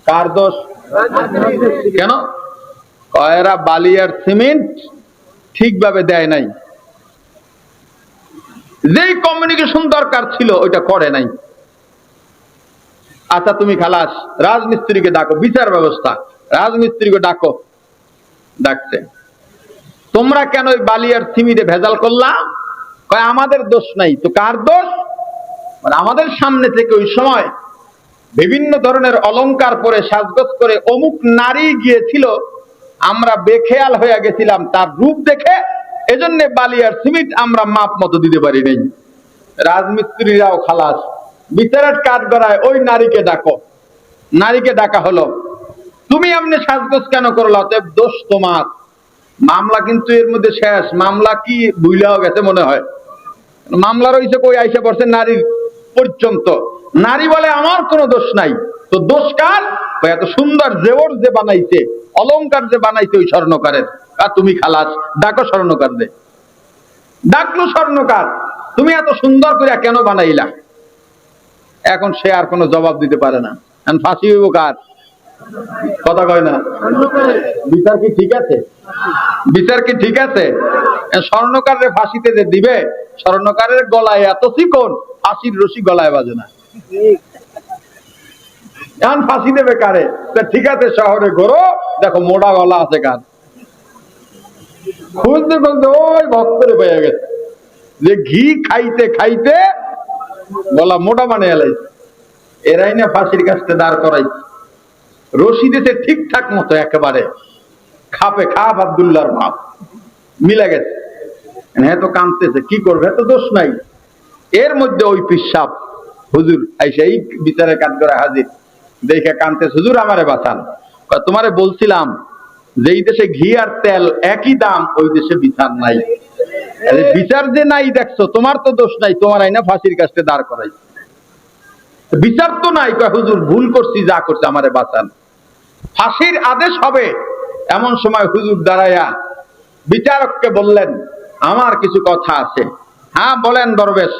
কার দোষ? কেন? এরা বালি আর সিমেন্ট ঠিকভাবে দেয় নাই, যেই কমিউনিকেশন দরকার ছিল ওইটা করে নাই। আচ্ছা তুমি খালাস, রাজমিস্ত্রিকে ডাকো। বিচার ব্যবস্থা, রাজমিস্ত্রিকে ডাকো। ডাকছে, তোমরা কেন ওই বালি আর সিমেন্টে ভেজাল করলা? কয় আমাদের দোষ নাই। তো কার দোষ? মানে আমাদের সামনে থেকে ওই সময় বিভিন্ন ধরনের অলংকার পরে সাজগোজ করে অমুক নারী গিয়েছিল, আমরা বেখেয়াল হয়ে গেছিলাম তার রূপ দেখে, এজন্য বালি আর সিমেন্ট আমরা মাপ মতো দিতে পারি নাই। রাজমিস্ত্রিরাও খালাস। বিচারের কাজ করায় ওই নারীকে ডাকো। নারীকে ডাকা হলো, তুমি এমনি সাজগোজ কেন করলা? দোষ তোমার। মামলা কিন্তু এর মধ্যে শেষ। মামলা কি ভুইলাও গেছে মনে হয়। মামলা রয়েছে কই আইসা পড়ছে নারীর পর্যন্ত। নারী বলে আমার কোনো দোষ নাই। তো দোষ কার? এত সুন্দর জেওর যে বানাইছে, অলংকার যে বানাইছে ওই স্বর্ণকারের। আর তুমি খালাস, ডাকো স্বর্ণকার দে। ডাকলো স্বর্ণকার, তুমি এত সুন্দর করে কেন বানাইলা? এখন সে আর কোনো জবাব দিতে পারে না। এখন ফাঁসি হইব কার? কথা কয় না। বিচার কি ঠিক আছে? বিচার কি ঠিক আছে? স্বর্ণকারের ফাঁসিতে যে দিবে, স্বর্ণকারের গলায় এত চিকন, ফাঁসির রশি গলায় বাজে না। এখন ফাঁসি দেবে কারে? ঠিক আছে শহরে ঘোরো, দেখো মোটা গলা আছে কার। খুঁজতে খুঁজতে ওই ভক্তরে পেয়ে গেছে, যে ঘি খাইতে খাইতে গলা মোটা মানে এলাইছে। এরাই না ফাঁসির কাছে দাঁড় করাইছে। রশি দিতে ঠিকঠাক মতো একেবারে খাপে খাপ। আব্দুল্লাহর ভাব মিলে গেছে। হ্যাঁ তো কাঁদতেছে, কি করবে? এত দোষ নাই। এর মধ্যে ওই পিসাব হুজুর আইসা এই বিচারের কাজ করে হাজির। দেখে কাঁদতেছে, হুজুর আমারে বাঁচান। তোমারে বলছিলাম যে এই দেশে ঘি আর তেল একই দাম, ওই দেশে বিচার নাই। বিচার যে নাই দেখছো, তোমার তো দোষ নাই, তোমার আইনা ফাঁসির কাছে দাঁড় করাই। বিচার তো নাই। হুজুর ভুল করছি, যা করছে আমারে বাঁচান। ফাঁসির আদেশ হবে এমন সময় হুজুর দাঁড়াইয়া বিচারককে বললেন, আমার কিছু কথা আছে। হ্যাঁ বলেন দরবেশ।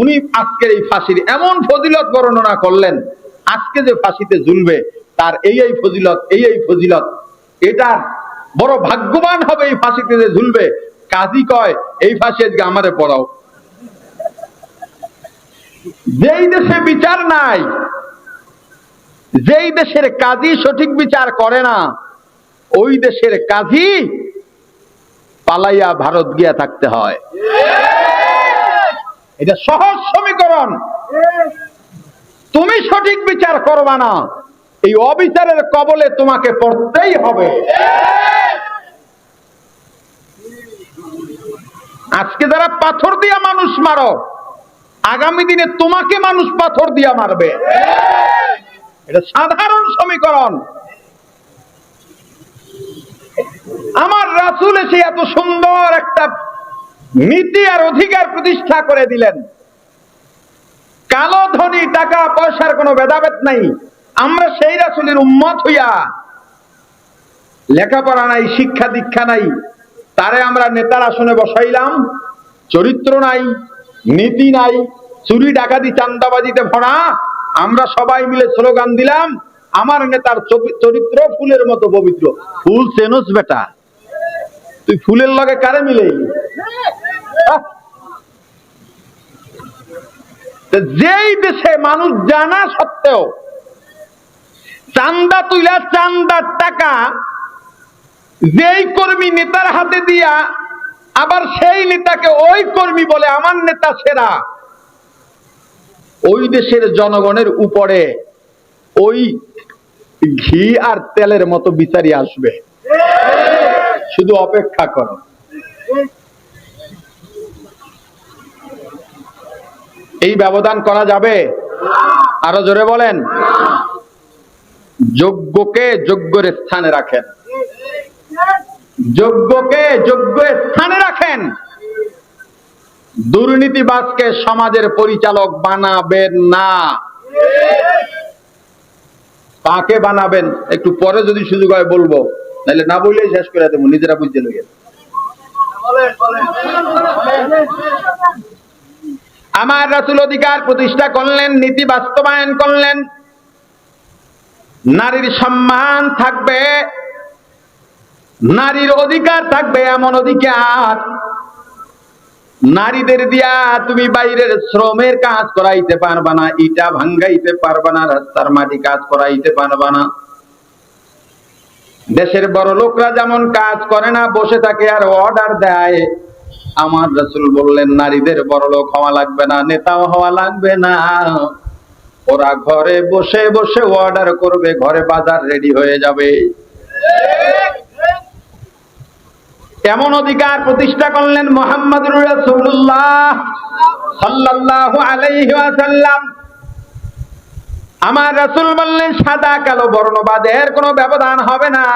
উনি আজকের এই ফাঁসির এমন ফজিলত বর্ণনা করলেন, আজকে যে ফাঁসিতে ঝুলবে তার এই এই ফজিলত, এই এই ফজিলত, এটার বড় ভাগ্যবান হবে এই ফাঁসিতে যে ঝুলবে। কাজী কয়, এই ফাঁসি আজকে আমারে পড়াও। যেই দেশে বিচার নাই, যেই দেশের কাজী সঠিক বিচার করে না, ওই দেশের কাজী পালাইয়া ভারত গিয়া থাকতে হয়। এটা সহজ সমীকরণ। তুমি সঠিক বিচার করবা না, এই অবিচারের কবলে তোমাকে পড়তেই হবে। আজকে যারা পাথর দিয়া মানুষ মারো, আগামী দিনে তোমাকে মানুষ পাথর দিয়া মারবে। এটা সাধারণ সমীকরণ। আমার রাসূল এসে এত সুন্দর একটা নীতি আর অধিকার প্রতিষ্ঠা করে দিলেন। কালো ধনী টাকা পয়সার কোনো ভেদাভেদ নাই। আমরা সেই রাসূলের উম্মত হইয়া লেখাপড়া নাই, শিক্ষা দীক্ষা নাই, তারে আমরা নেতার আসনে বসাইলাম। চরিত্র নাই, নীতি নাই, চুরি ডাকাতি চান্দাবাজিতে ভরা। আমরা সবাই মিলে স্লোগান দিলাম, আমার নেতার চরিত্র ফুলের মতো পবিত্র। ফুল চেনস বেটা? তুই ফুলের লগে কারে মিলে? যেই দেশে মানুষ জানা সত্ত্বেও চান্দা তুইলা চান্দার টাকা যেই কর্মী নেতার হাতে দিয়া, আবার সেই নেতাকে ওই কর্মী বলে আমার নেতা সেরা, ওই দেশের জনগণের উপরে ওই ঘি আর তেলের মতো বিচারি আসবে। শুধু অপেক্ষা করো। এই ব্যবধান করা যাবে? আরো জোরে বলেন। যোগ্যকে যোগ্যের স্থানে রাখেন, যোগ্যকে যোগ্য স্থানে রাখেন। দুর্নীতিবাজকে সমাজের পরিচালক বানাবেন না। কাকে বানাবেন একটু পরে যদি সুযোগ হয় বলবো, নাহলে না বললেই শেষ করে দেবো, নিজেরা বুঝতে লেগে। আমার রাসূল অধিকার প্রতিষ্ঠা করলেন, নীতি বাস্তবায়ন করলেন। নারীর সম্মান থাকবে, নারীর অধিকার থাকবে, এমন অধিকার নারীদের দিয়া তুমি বাইরের শ্রমের কাজ করাইতে পারবা না, ইটা ভাঙ্গাইতে পারবা না, রাস্তার মাটি কাজ করাইতে পারবা না। দেশের বড় লোকরা যেমন কাজ করে না, বসে থাকে আর অর্ডার দেয়, আমার রাসূল বললেন নারীদের বড় লোক হওয়া লাগবে না, নেতাও হওয়া লাগবে না। ওরা ঘরে বসে বসে অর্ডার করবে, ঘরে বাজার রেডি হয়ে যাবে। এমন অধিকার প্রতিষ্ঠা করলেন মুহাম্মদুর রাসূলুল্লাহ সাল্লাল্লাহু আলাইহি ওয়াসাল্লাম। আমার রাসূল বললেন সাদা কালো বর্ণবাদের কোনো ব্যবধান হবে না।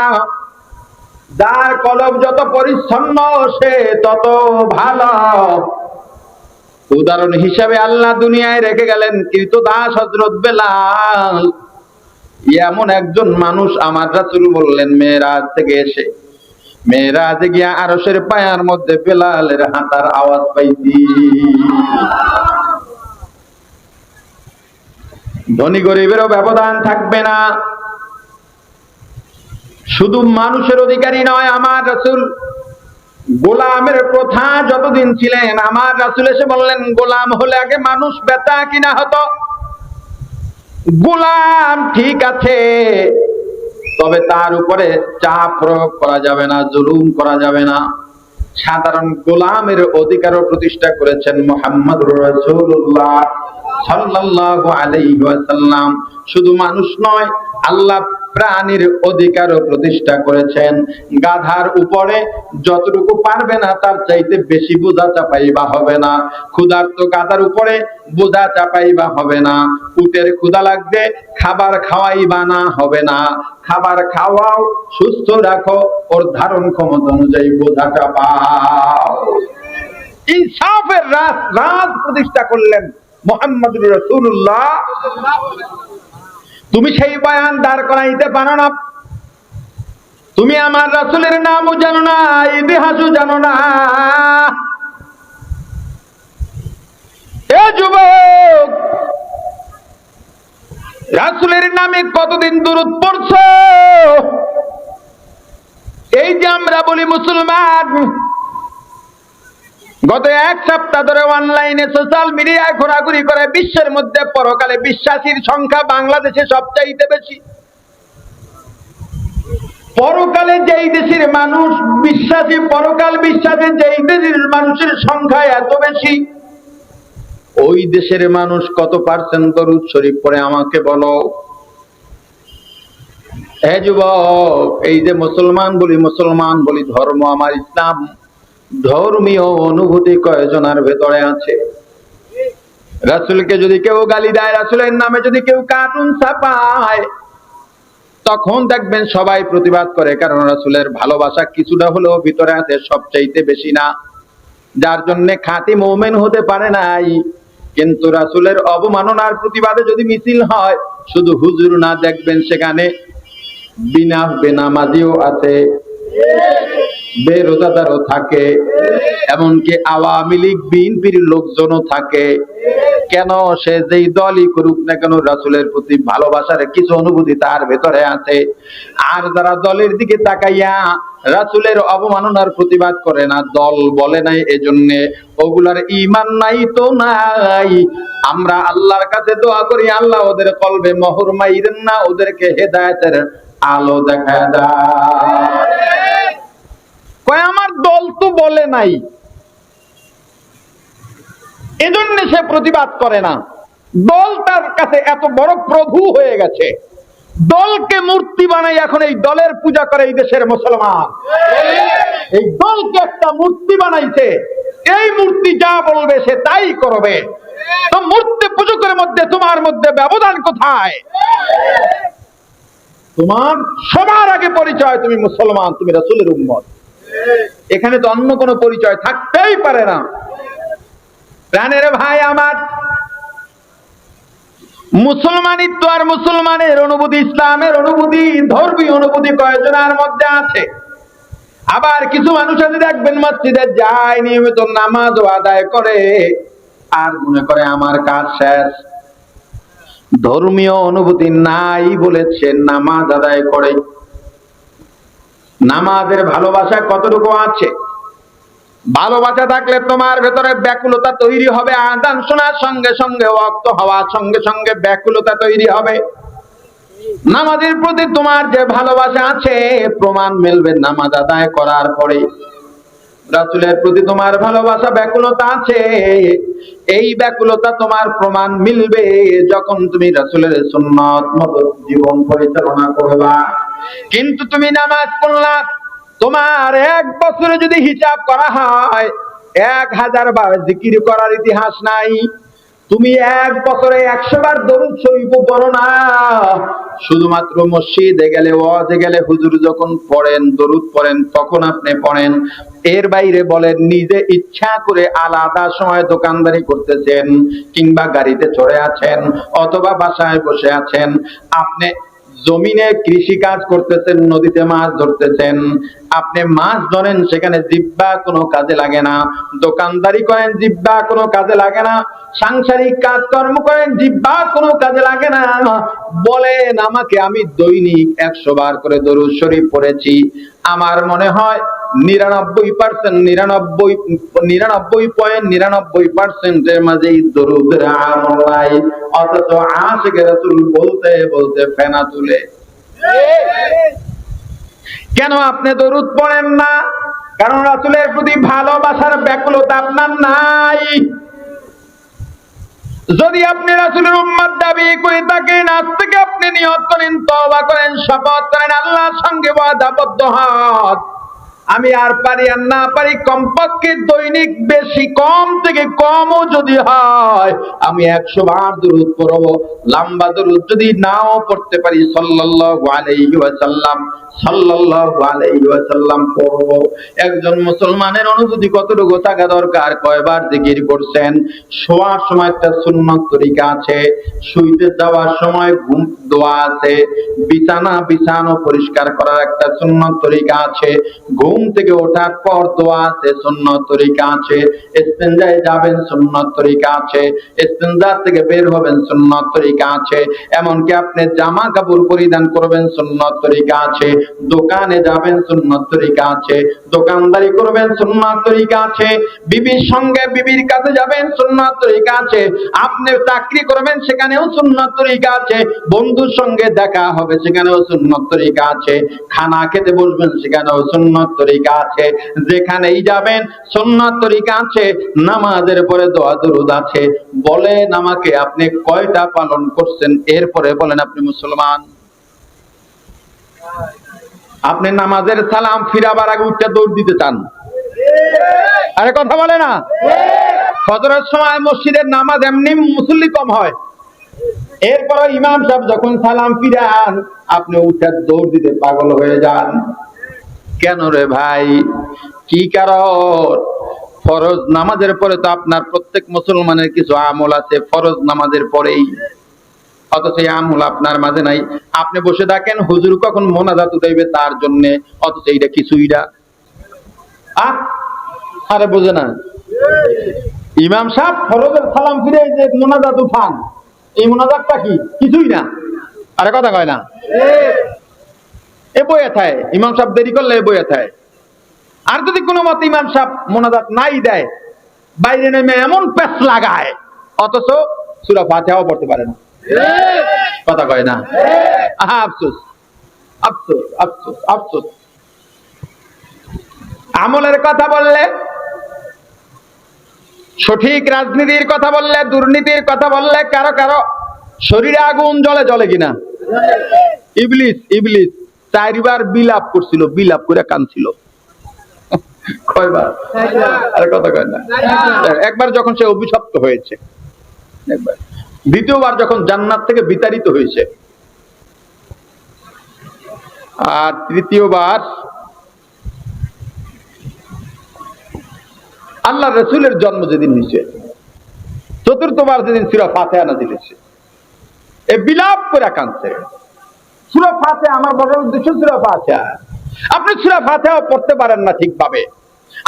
যার কলব যত পরিচ্ছন্ন সে তত ভালো। উদাহরণ হিসাবে আল্লাহ দুনিয়ায় রেখে গেলেন কৃতদাস হযরত বেলাল। এমন একজন মানুষ আমার রাসূল বললেন মেরাজ থেকে এসে, মেরাজে গিয়া আরশের পায়ার মধ্যে বেলালের হাঁটার আওয়াজ পাইছি। ধনী গরিবেরও ব্যবধান থাকবে না। শুধু মানুষের অধিকারী নয়, আমার রাসূল গোলামের প্রথা যতদিন ছিলেন, আমার রাসূল এসে বললেন গোলাম হলে আগে মানুষ বেচা কিনা হতো। গোলাম ঠিক আছে, তবে তার উপরে চাপ প্রয়োগ করা যাবে না, জুলুম করা যাবে না। সাধারণ গোলামের অধিকারও প্রতিষ্ঠা করেছেন মুহাম্মদুর রাসূলুল্লাহ সাল্লাল্লাহু আলাইহি ওয়াসাল্লাম। শুধু মানুষ নয়, আল্লাহ প্রাণীর অধিকারও প্রতিষ্ঠা করেছেন। গাধার উপরে যতটুকু পারবে না তার চাইতে বেশি বোঝা চাপাইবা হবে না। ক্ষুধার্ত গাধার উপরে বোঝা চাপাইবা হবে না। উটের ক্ষুধা লাগবে, খাবার খাওয়াইবা না, হবে না। খাবার খাওয়াও, সুস্থ রাখো, ওর ধারণ ক্ষমতা অনুযায়ী বোঝা চাপাও। ইনসাফের রাজ প্রতিষ্ঠা করলেন মুহাম্মদুর রাসূলুল্লাহ। তুমি সেই বয়ান দাঁড় করাইতে পারো না, তুমি আমার রাসূলের নামও জানো না, ইতিহাসও জানো না। এ যুবক, রাসূলের নামে কতদিন দুরূদ পড়ছো? এই যে আমরা বলি মুসলমান, গত এক সপ্তাহ ধরে অনলাইনে সোশ্যাল মিডিয়ায় ঘোরাঘুরি করে বিশ্বের মধ্যে পরকালে বিশ্বাসীর সংখ্যা বাংলাদেশে সবচাইতে বেশি। পরকালে যেই দেশের মানুষ বিশ্বাসী, পরকাল বিশ্বাসী যেই দেশের মানুষের সংখ্যা এত বেশি, ওই দেশের মানুষ কত পার্সেন্ট দরুদ শরীফ পড়ে আমাকে বলো। হে যুবক, এই যে মুসলমান বলি ধর্ম আমার ইসলাম, ধর্মীয় অনুভূতি কয়জনের ভেতরে আছে? রাসূলকে যদি কেউ গালি দেয়, রাসূলের নামে যদি কেউ কার্টুন ছাপায়, তখন দেখবেন সবাই প্রতিবাদ করে, কারণ রাসূলের ভালোবাসা কিছুটা হলেও ভিতরে আছে, সবচাইতে বেশি না। যার জন্য খাঁটি মুমিন হতে পারে নাই। কিন্তু রাসূলের অবমাননার প্রতিবাদে যদি মিছিল হয়, শুধু হুজুর না, দেখবেন সেখানে বিনা বেনামাজিও আছে, বেরোজাদারও থাকে, এমনকি আওয়ামী লীগ বিএনপির লোকজনও থাকে। কেন? সে যেই দলই করুক না কেন, রাসূলের প্রতি ভালোবাসার কিছু অনুভূতি তার ভেতরে আছে। আর যারা দলের দিকে তাকাইয়া রাসূলের অবমাননার প্রতিবাদ করে না, দল বলে নাই, এজন্য ওগুলার ঈমান নাই তো নাই। আমরা আল্লাহর কাছে দোয়া করি, আল্লাহ ওদের কলবে মোহর মাইরেন না, ওদেরকে হেদায়েতের আলো দেখায় দাও। কয় আমার দল তো বলে নাই, এজন্য সে প্রতিবাদ করে না। দল তার কাছে এত বড় প্রভু হয়ে গেছে, দলকে মূর্তি বানাই এখন এই দলের পূজা করে এই দেশের মুসলমান। এই দলকে একটা মূর্তি বানাইছে, এই মূর্তি যা বলবে সে তাই করবে। তো মূর্তি পূজকের মধ্যে তোমার মধ্যে ব্যবধান কোথায়? তোমার সবার আগে পরিচয় তুমি মুসলমান, তুমি রাসূলের উম্মত। এখানে তো অন্য কোনো পরিচয় থাকতেই পারে না। প্রাণের ভাই আমার, মুসলমানিত্ব আর মুসলমানের অনুভূতি, ইসলামের অনুভূতি, ধর্মীয় অনুভূতি কয়জনের মধ্যে আছে? আবার কিছু মানুষ আছে দেখবেন মসজিদে যায়, নিয়মিত নামাজ আদায় করে, আর মনে করে আমার কাজ শেষ। ধর্মীয় অনুভূতি নাই বলেছে নামাজ আদায় করে। নামাজের ভালোবাসা কতটুকু আছে? ভালোবাসা থাকলে তোমার ভেতরে ব্যাকুলতা তৈরি হবে। আযান শোনার সঙ্গে সঙ্গে, ওয়াক্ত হওয়ার সঙ্গে সঙ্গে ব্যাকুলতা তৈরি হবে। নামাজের প্রতি তোমার যে ভালোবাসা আছে প্রমাণ মিলবে নামাজ আদায় করার পরে। রাসূলের প্রতি তোমার ভালোবাসা, ব্যাকুলতা আছে, এই ব্যাকুলতা তোমার প্রমাণ মিলবে যখন তুমি রাসূলের সুন্নাত মতো জীবন পরিচালনা করবা। কিন্তু তুমি নামাজ পড়লা, তোমার এক বছরে যদি হিসাব করা হয় 1000 বার জিকির করার ইতিহাস নাই। তুমি এক বছরে 100 বার দরুদ শরীফ পড়ো না। শুধুমাত্র মসজিদে গেলে, ওয়াজে গেলে হুজুর যখন পড়েন, দরুদ পড়েন, তখন আপনি পড়েন। এর বাইরে বলেন নিজে ইচ্ছা করে আলাদা সময় দোকানদারি করতেছেন, কিংবা গাড়িতে চড়ে আছেন, অথবা বাসায় বসে আছেন, আপনি জমিনে কৃষি কাজ করতেছেন, নদীতে মাছ ধরতেছেন, আপনি মাছ ধরেন, সেখানে জিহ্বা কোনো কাজে লাগে না। দোকানদারি করেন, জিহ্বা কোনো কাজে লাগে না। সাংসারিক কাজকর্ম করেন, জিহ্বা কোনো কাজে লাগে না। বলেন আমাকে, আমি দৈনিক 100 বার করে দরুদ শরীফ পড়েছি। আমার মনে হয় 99.99% এর মাঝেই দরুদের আমল নাই। অথচ আশিকে রাসূল বলতে বলতে ফেনা তুলে। কেন আপনি দরুদ পড়েন না? কারণ রাসূলের প্রতি ভালোবাসার ব্যাকুলতা আপনার নাই। যদি আপনি রাসূলের উম্মত দাবি করে থাকেন, আজ থেকে আপনি নিয়ত করেন, তওবা করেন, শপথ করেন, আল্লাহর সঙ্গে ওয়াদাবদ্ধ হন, আমি আর পারি আর না পারি, কমপক্ষে দৈনিক বেশি কম থেকে কমও যদি হয় আমি 100 বার দরুদ পড়ব। লম্বা দরুদ যদি নাও পড়তে পারি, সাল্লাল্লাহু আলাইহি ওয়াসাল্লাম, সাল্লাল্লাহু আলাইহি ওয়াসাল্লাম পড়ব। একজন মুসলমানের অনুভূতি কতটুকু থাকা দরকার? কয়বার জিকির করছেন? শোয়ার সময় একটা সুন্নাত তরিকা আছে, শুইতে যাওয়ার সময় ঘুম দোয়া আছে, বিছানা পরিষ্কার করার একটা সুন্নাত তরিকা আছে, ঘুম থেকে ওঠার পর দোয়া আছে, সুন্নাত তরিকা আছে, ইস্তেনজায় যাবেন, সুন্নাত তরিকা আছে, ইস্তেনজা থেকে বের হবেন, সুন্নাত তরিকা আছে, এমনকি আপনি জামা কাপড় পরিধান করবেন, সুন্নাত তরিকা আছে, দোকানে যাবেন, সুন্নাত তরিকা আছে, দোকানদারি করবেন, সুন্নাত তরিকা আছে, বিবির সঙ্গে বিবির কাছে যাবেন, সুন্নাত তরিকা আছে, আপনি চাকরি করবেন, সেখানেও সুন্নাত তরিকা আছে, বন্ধুর সঙ্গে দেখা হবে, সেখানেও সুন্নাত তরিকা আছে, খানা খেতে বসবেন, সেখানেও সুন্নাত তরিকা আছে, যেখানেই যাবেন সুন্নাত তরিকা আছে, নামাজের পরে দোয়া দরুদ আছে। বলেন আমাকে, আপনি কয়টা পালন করছেন? এরপরে বলেন আপনি মুসলমান। আপনি নামাজের সালাম ফিরাবার আগে উঠে দৌড় দিতে চান? আরে কথা বলে না? ফজরের সময় মসজিদের নামাজ এমনি মুসল্লি কম হয়, এরপরে ইমাম সাহেব যখন সালাম ফিরান আপনি উঠে দৌড় দিতে পাগল হয়ে যান। কেন রে ভাই? কি কারণ? ফরজ নামাজের পরে তো আপনার প্রত্যেক মুসলমানের কিছু আমল আছে ফরজ নামাজের পরেই, অথচ এই আমল আপনার মাঝে নাই। আপনি বসে থাকেন হুজুর কখন মোনাজাত উঠাইবে তার জন্য, অথচ এইটা কিছুই না। আরে বোঝে না, ইমাম সাহেব ফরজের সালাম ফিরে যে মোনাজাত উঠান, এই মোনাজাতটা কি? কিছুই না। আরে কথা কয় না? এ বইয়ে থাকে ইমাম সাহেব দেরি করলে, এ বইয়ে থাকে। আর যদি কোনো মতে ইমাম সাহেব মোনাজাত নাই দেয়, বাইরে নেমে এমন পেছ লাগায়, অথচ সূরা ফাতিহাও পড়তে পারে না। কথা কয় না? আফসোস, আফসোস, আফসোস, আফসোস। আমলের কথা বললে, সঠিক রাজনীতির কথা বললে, দুর্নীতির কথা বললে, কারো কারো শরীরে আগুন জ্বলে, জ্বলে কিনা? ইবলিস, ইবলিস 4 বার বিলাপ করছিল, বিলাপ করে কাঁদছিল। কয়বার? আরে কথা কয় না? একবার যখন সে অভিশপ্ত হয়েছে, একবার। দ্বিতীয়বার যখন জান্নাত থেকে বিতাড়িত হয়েছে, আর তৃতীয়বার আল্লাহ রসুলের জন্ম যেদিন হয়েছে, চতুর্থবার যেদিন সূরা ফাতিহা নাযিল হয়েছে, এই বিলাপ করে কাঁদছে। সূরা ফাতিহা আমার বলার উদ্দেশ্য, সূরা ফাতিহা আপনি সূরা ফাতিহা পড়তে পারেন না ঠিকভাবে,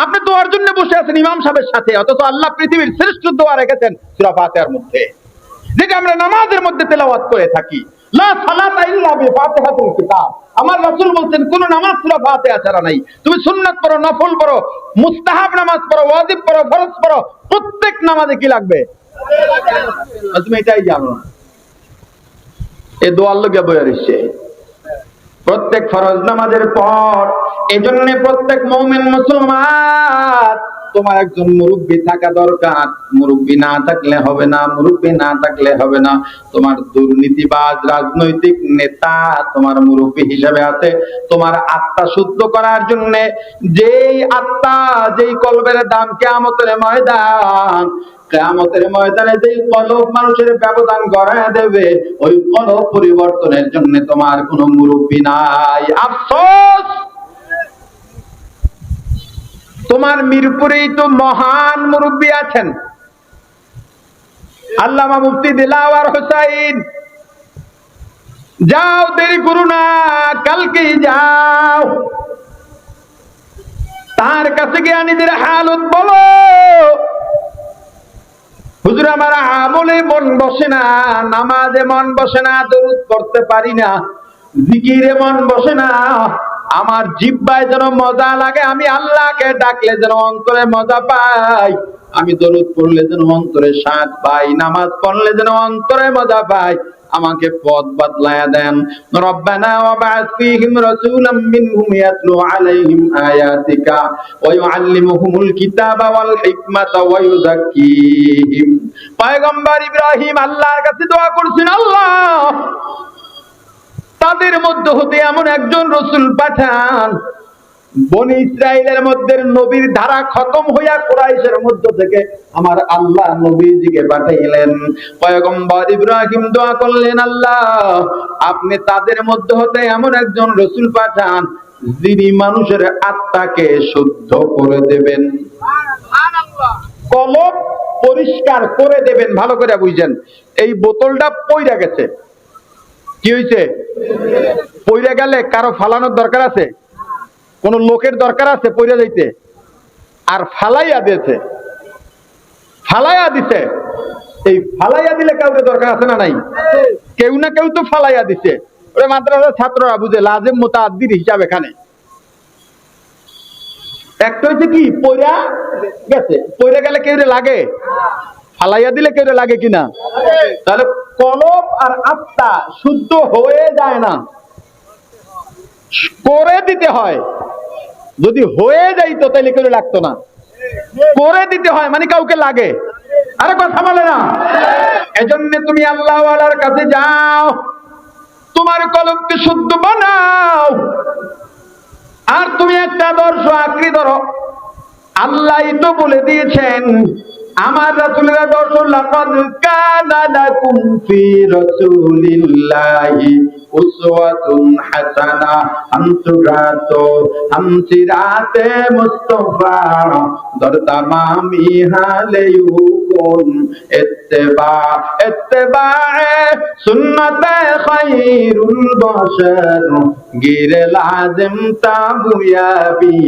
আপনি দোয়ার জন্য বসে আছেন ইমাম সাহেবের সাথে, অথচ আল্লাহ পৃথিবীর শ্রেষ্ঠ দোয়া রেখেছেন সূরা ফাতিহার মধ্যে, যেটা আমরা নামাজের মধ্যে তেলাওয়াত করে থাকি। লা সালাতা ইল্লা বিফাতিহাতিল কিতাব। আমার রাসূল বলছেন কোন নামাজ সূরা ফাতিহা ছাড়া নাই। তুমি সুন্নাত পড়ো, নফল পড়ো, মুস্তাহাব নামাজ পড়ো, ওয়াজিব পড়ো, ফরজ পড়ো, প্রত্যেক নামাজে কি লাগবে? তুমি এটাই জানো না। এই দোয়ার লগে বইয়া রইছে প্রত্যেক ফরজ নামাজের পর। এজন্য প্রত্যেক মুমিন মুসলমান, তোমার একজন মুরব্বী থাকা দরকার। মুরব্বী না থাকলে হবে না, মুরব্বী না থাকলে হবে না। তোমার দুর্নীতিবাজ রাজনৈতিক নেতা তোমার মুরব্বী হিসেবে আছে, তোমার আত্মা শুদ্ধ করার জন্য। যেই আত্মা, যেই কলবের দাম কিয়ামতের ময়দান, কিয়ামতের ময়দানে যেই কলব মানুষের ব্যবধান গড়ায় দেবে, ওই কলব পরিবর্তনের জন্য তোমার কোনো মুরব্বী নাই। আফসোস, তোমার মিরপুরেই তো মহান মুরব্বী আছেন, আল্লামা মুফতি দিলাওয়ার হোসাইন। যাও, দেরি করো না, কালকেই যাও, তার কাছে গিয়ে নিজের হালত বলো। হুজুর, আমার আমলে মন বসে না, নামাজে মন বসে না, দরুদ পড়তে পারি না, জিকিরে মন বসে না, আমার জিহ্বায় যেন মজা লাগে, আমি আল্লাহকে ডাকলে যেন অন্তরে মজা পাই, আমি দরুদ পড়লে যেন অন্তরে স্বাদ পাই, নামাজ পড়লে যেন অন্তরে মজা পাই। আমাকে পথ বদলায়া দেন। রব্বানা ওয়াবআস ফীহিম রাসূলাম মিনহুম ইয়াতলু আলাইহিম আয়াতিকা ওয়া ইউআল্লিমুহুমুল কিতাবা ওয়াল হিকমাতা ওয়া ইউযাক্কিহিম। পয়গম্বর ইব্রাহিম আল্লাহর কাছে দোয়া করছেন, আল্লাহ তাদের মধ্যে হতে এমন একজন রাসূল পাঠান, বনি ইসরাইলের মধ্যে নবীর ধারা খতম হইয়া কুরাইশের মধ্য থেকে আমার আল্লাহ নবীজিকে পাঠাইলেন। পয়গম্বর ইব্রাহিম দোয়া করলেন, আল্লাহ আপনি তাদের মধ্যে হতে এমন একজন রাসূল পাঠান, যিনি মানুষের আত্মাকে শুদ্ধ করে দেবেন, কলব পরিষ্কার করে দেবেন। ভালো করে বুঝেন, এই বোতলটা পইরা গেছে, কি হয়েছে? পইরা গেলে কারো ফালানোর দরকার আছে? কোন লোকের দরকার আছে পইরা যাইতে? আর ফালাইয়া দিয়েছে, ফালাইয়া দিছে। এই ফালাইয়া দিলে কাউকে দরকার আছে না নাই? কেউ না কেউ তো ফালাইয়া দিছে। ওরে মাদ্রাসার ছাত্ররা বুঝে, লাজেম মুতাআদ্দির হিসাব এখানে। একটা হইছে কি, পইরা গেছে, পইরা গেলে কেউ লাগে, ফালাইয়া দিলে কেউ লাগে কিনা? তাহলে কলব আর আত্মা শুদ্ধ হয়ে যায় না, করে দিতে হয়। যদি হয়ে যাইতো তাহলে কেউ লাগতো না, করে দিতে হয় মানে কাউকে লাগে। আরে কথা বলে না? এজন্য তুমি আল্লাহ ওয়ালার কাছে যাও, তোমার কলবকে শুদ্ধ বানাও। আর তুমি একটা আদর্শ আঁকড়ে ধরো। আল্লাহই তো বলে দিয়েছেন, আমার রাসূলের আদর্শ, লাকাদ কানা লাকুম ফি রাসূলিল্লাহি উসওয়াতুন হাসানা, হামসিরাতে মুস্তাফা দরদামামি হালেয়ুকুন ইত্তেবায়ে সুন্নাতে খায়রুল বাশার গিরে লাজিম তাবুয়াবি।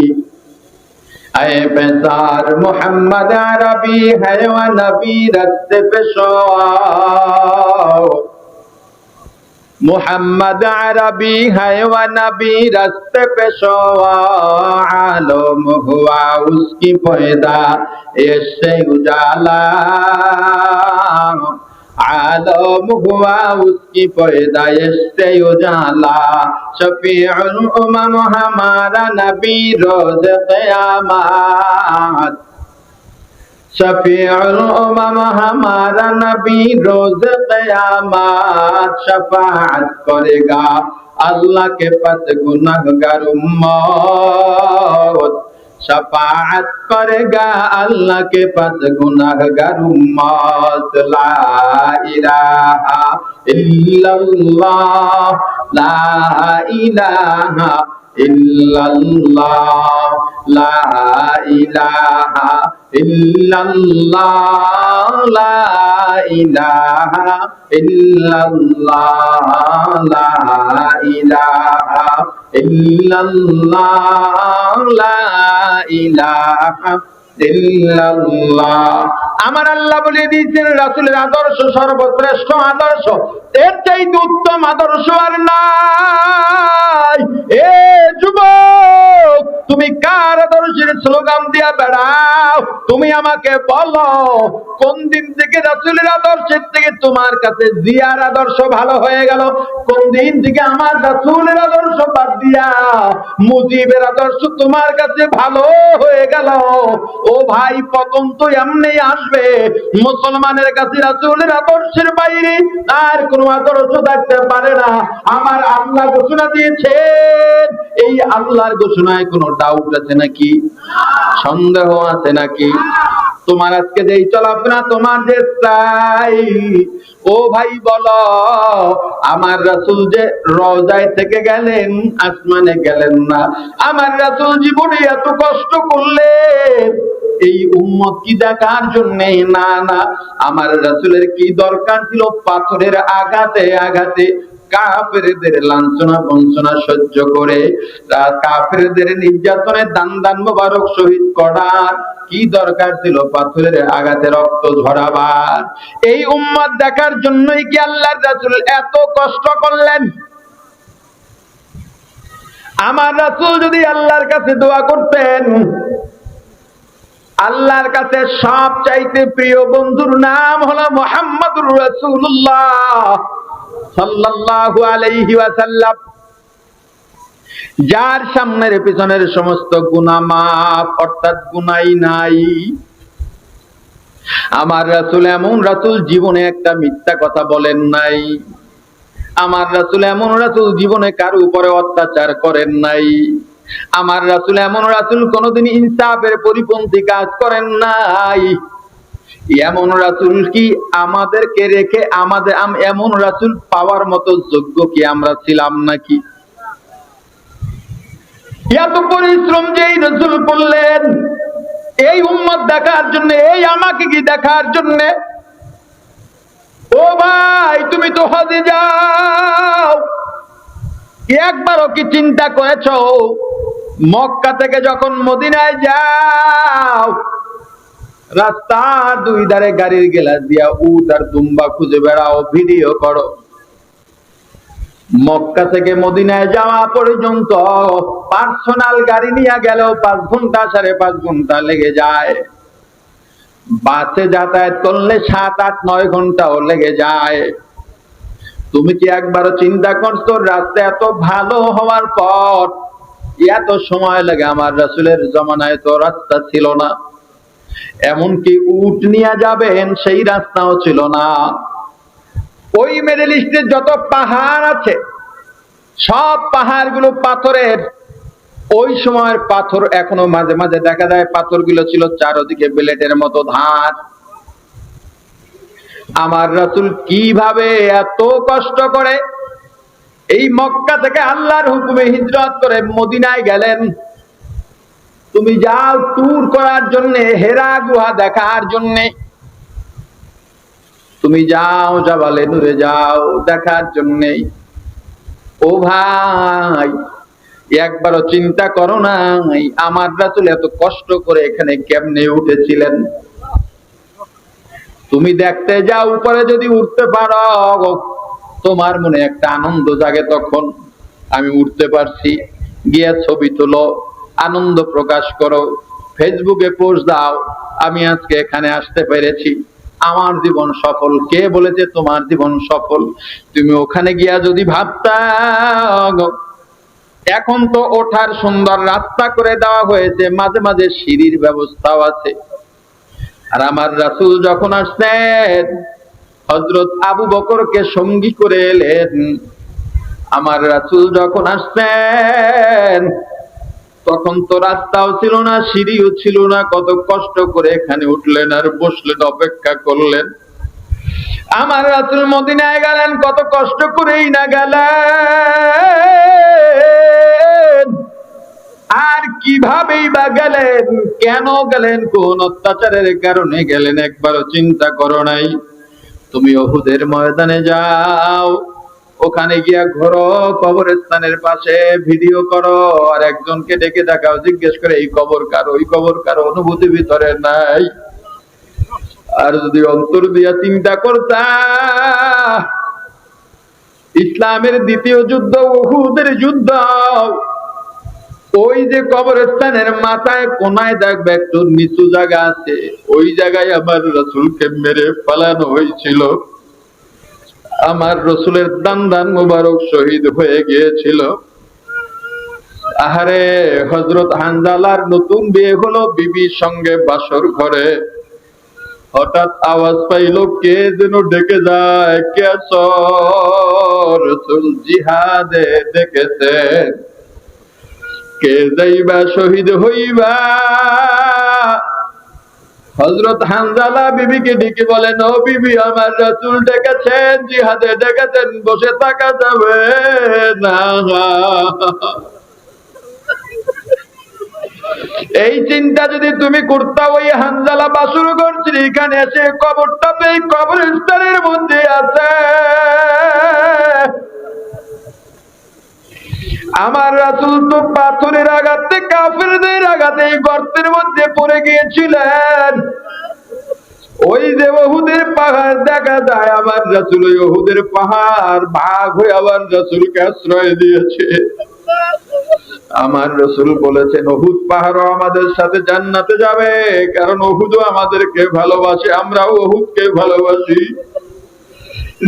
ऐ बेजार मोहम्मद अरबी है व नबी रस्ते पे शो, मोहम्मद अरबी है व नबी रस्ते पे शो, आलम हुआ उसकी पैदा ऐसे उजाला, आलम हुआ उसकी पैदाइश से उजाला, शफीउल उमम हमारा नबी रोज क़यामत, शफीउल उमम हमारा नबी रोज क़यामत, शफाअत करेगा अल्लाह के पास गुनहगार उम्मत, शफाअत करेगा अल्लाह के पास गुनाहगार उम्मत। ला इलाहा इल्लल्लाह, ला इलाहा इल्लल्लाह, ला इलाहा इल्लल्लाह, ला इलाहा इल्लल्लाह, ला इलाहा ইল্লাল্লাহ, লা ইলাহা ইল্লাল্লাহ। আমার আল্লাহ বলে দিয়েছেন রাসূলের আদর্শ সর্বশ্রেষ্ঠ আদর্শ, এর চাইতে উত্তম আদর্শ আর নাই। এ যুবক, তুমি কার আদর্শের স্লোগান দিয়া বেড়াও? তুমি আমাকে বলো, কোন দিন থেকে রাসূলের আদর্শের থেকে তোমার কাছে জিয়ার আদর্শ ভালো হয়ে গেল? কোন দিন থেকে আমার রাসূলের আদর্শ বাদ দিয়া মুজিবের আদর্শ তোমার কাছে ভালো হয়ে গেল? ও ভাই, পতন তো এমনি আসবে। মুসলমানের কাছে রাসূলের আদর্শের বাইরে আর কোনো আদর্শ থাকতে পারে না। আমার আল্লাহ ঘোষণা দিয়েছেন, এই আল্লাহর ঘোষণায় কোনো ডাউট আছে নাকি? সন্দেহ আছে নাকি? তোমার আজকে যেই চলাফেরা, তোমার যে স্টাইল, ও ভাই বলো, আমার রাসূল যে রওজায় থেকে গেলেন, আসমানে গেলেন না। আমার রাসূল জীবনে এত কষ্ট করলেন এই উম্মত কি দেখার জন্য? না না, আমার রাসূলের কি দরকার ছিল পাথরের আঘাতে আঘাতে কাফেরদের লাঞ্ছনা বঞ্চনা সহ্য করে, কাফেরদের নির্যাতনে দান দান মোবারক শহীদ করার কি দরকার ছিল পাথরের আঘাতে রক্ত ঝরাবার? এই উম্মত দেখার জন্যই কি আল্লাহর রাসূল এত কষ্ট করলেন? আমার রাসূল যদি আল্লাহর কাছে দোয়া করতেন, আল্লাহর কাছে সব চাইতে প্রিয় বন্ধুর নাম হলো মুহাম্মদুর রাসূলুল্লাহ সাল্লাল্লাহু আলাইহি ওয়াসাল্লাম, যার সামনের পিছনের সমস্ত গুনাহ মাফ, অর্থাৎ গুনাই নাই। আমার রাসূল এমন রাসূল, জীবনে একটা মিথ্যা কথা বলেন নাই। আমার রাসূল এমন রাসূল, জীবনে কারো উপরে অত্যাচার করেন নাই। আমার রাসূল এমন রাসূল, কোনদিন ইনসাফের পরিপন্থী কাজ করেন নাই। এমন রাসূল কি আমাদেরকে রেখে এমন রাসূল পাওয়ার মতো যোগ্য কি আমরা ছিলাম নাকি? এত পরিশ্রম যে রাসূল করলেন এই উম্মত দেখার জন্য, এই আমাকে কি দেখার জন্য? ও ভাই, তুমি তো হজে যাও, একবারও কি চিন্তা করেছো মক্কা থেকে যখন মদিনায় যাও, রাস্তার দুই ধারে গাড়ির গ্লাস দিয়া উট আর দুম্বা খুঁজে বেড়াও, ভিডিও করো। মক্কা থেকে মদিনায় যাওয়া পর্যন্ত পার্সোনাল গাড়ি নিয়ে গেলেও 5 ঘন্টা 5.5 ঘন্টা লেগে যায়। বাসে যাতায়াত করলে 7, 8, 9 ঘন্টাও লেগে যায়। তুমি কি একবারও চিন্তা করছো রাস্তা এত ভালো হওয়ার পর এত সময় লাগে? আমার রাসূলের জামানায় তো রাস্তা ছিল না, এমনকি উট নিয়ে যাবেন সেই রাস্তাও ছিল না। ওই মিডল ইস্টের যত পাহাড় আছে সব পাহাড়গুলো পাথরের। ওই সময়ের পাথর এখনো মাঝে মাঝে দেখা যায়, পাথরগুলো ছিল চারদিকে ব্লেডের মতো ধার। আমার রাসূল কিভাবে এত কষ্ট করে এই মক্কা থেকে আল্লাহর হুকুমে হিজরত করে মদিনায় গেলেন? তুমি যাও ট্যুর করার জন্য, হেরা গুহা দেখার জন্য, তুমি যাও জাবালে নূরে যাও দেখার জন্য। ও ভাই, একবারও চিন্তা করো না আমার রাসূল এত কষ্ট করে এখানে কেমনে উঠেছিলেন? তুমি দেখতে যাও, উপরে যদি উঠতে পারো তোমার মনে একটা আনন্দ জাগে, তখন আমি উঠতে পারছি, গিয়ে ছবি তোলো, আনন্দ প্রকাশ করো, ফেসবুকে পোস্ট দাও, আমি আজকে এখানে আসতে পেরেছি, আমার জীবন সফল। কে বলেছে তোমার জীবন সফল? তুমি ওখানে গিয়া যদি ভাবতা, এখন তো ওঠার সুন্দর রাস্তা করে দেওয়া হয়েছে, মাঝে মাঝে সিঁড়ির ব্যবস্থাও আছে। আর আমার রাসূল যখন আসতেন, হযরত আবু বকরকে সঙ্গী করে এলেন। আমার রাসূল যখন আসতেন তখন তো রাস্তাও ছিল না, সিঁড়িও ছিল না, কত কষ্ট করে এখানে উঠলেন আর বসলেন, অপেক্ষা করলেন। আমার রাসূল মদিনায় গেলেন, কত কষ্ট করেই না গেলেন, আর কিভাবেই বা গেলেন, কেন গেলেন, কোন অত্যাচারের কারণে গেলেন, একবারও চিন্তা করো নাই? তুমি উহুদের ময়দানে যাও, ওখানে গিয়া ঘোরো, কবরস্থানের পাশে ভিডিও করো, আর একজনকে ডেকে দেখাও, জিজ্ঞেস করে এই কবর কার, ওই কবর কার, অনুভূতি ভিতরে নাই? আর যদি অন্তর দিয়া চিন্তা করতা, ইসলামের দ্বিতীয় যুদ্ধ উহুদের যুদ্ধ, ওই যে কবরস্থানের মাথায় কোনায় দেখবে একটু নিচু জায়গা আছে, ওই জায়গায় আমার রাসূলকে মেরে ফেলানো হয়েছিল। আমার রাসূলের দান মুবারক শহীদ হয়ে গিয়েছিল। আহারে, হযরত হানজালার নতুন বিয়ে হলো, বিবির সঙ্গে বাসর ঘরে, হঠাৎ আওয়াজ পাইল, কে যেন ডেকে যায়, কে আছো? রাসূল জিহাদে ডেকেছে, কে যাইবা শহীদ হইবা? হযরত হানজালা বিবিকে ডেকে বলেন, ও বিবি, আমার রাসূল ডেকেছেন, জিহাদে ডেকেছেন, বসে থাকা যাবে না। এই চিন্তা যদি তুমি করতা, ওই হানজালা বাসর করছিল, এখানে এসে কবরটা এই কবরস্থানের মধ্যে আছে। আমার রাসূল তো পাথরের আঘাতে, কাফেরদের আঘাতে এই গর্তের মধ্যে পড়ে গিয়েছিলেন। ওই যে উহুদের পাহাড় দেখা যায়, আমার রাসূল ওই উহুদের পাহাড় ভাগ হয়ে আমার রাসূলকে আশ্রয় দিয়েছে। আমার রাসূল বলেছেন, উহুদ পাহাড়ও আমাদের সাথে জান্নাতে যাবে, কারণ উহুদও আমাদেরকে ভালোবাসে, আমরাও উহুদকে ভালোবাসি।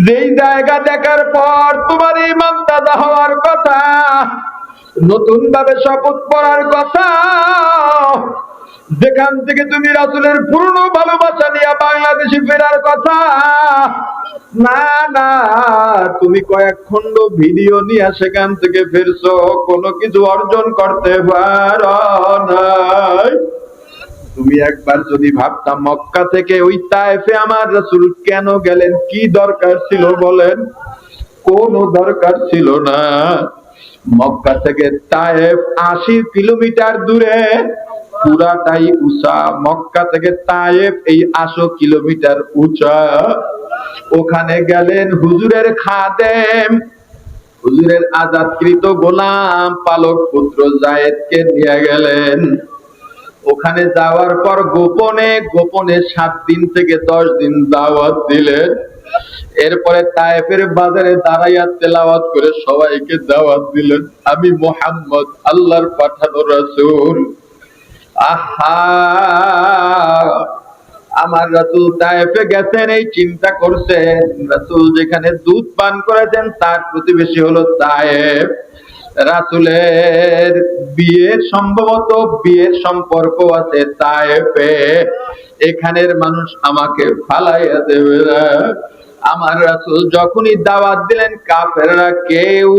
যেই জায়গা দেখার পর তোমার ঈমান তাজা হওয়ার কথা, নতুন ভাবে শপথ পড়ার কথা, যেখান থেকে তুমি রাসূলের পূর্ণ ভালোবাসা নিয়ে বাংলাদেশে ফেরার কথা, না না, তুমি কয়েক খণ্ড ভিডিও নিয়ে সেখান থেকে ফিরছো, কোনো কিছু অর্জন করতে পারো নাই। তুমি একবার যদি ভাবতাম, মক্কা থেকে ওই তায়েফে আমার রাসূল কেন গেলেন, কি দরকার ছিল বলেন? কোনো দরকার ছিল না। মক্কা থেকে তায়েফ 80 কিলোমিটার দূরে, পুরাটাই উঁচা। মক্কা থেকে তায়েফ এই 80 কিলোমিটার উঁচা। ওখানে গেলেন হুজুরের খাদেম, হুজুরের আজাদকৃত গোলাম পালক পুত্র যায়েদকে নিয়ে গেলেন। ওখানে যাওয়ার পর গোপনে গোপনে 7 দিন থেকে 10 দিন দাওয়াত দিলেন। এরপরে তায়েফের বাজারে দাঁড়াইয়া তেলাওয়াত করে সবাইকে দাওয়াত দিলেন, আমি মুহাম্মদ আল্লাহর পাঠানো রাসূল। আহা, আমার রাসূল তায়েফে গেছেন, এই চিন্তা করছেন, রাসূল যেখানে দুধ পান করেছেন তার প্রতিবেশী হলো তায়েফ। রাসূলের সম্ভবত বিয়ের সম্পর্ক আছে তায়েফে, এখানের মানুষ আমাকে ফালাইয়া দেবে না। আমার রাসূল যখনই দাওয়াত দিলেন, কাফেররা কেউ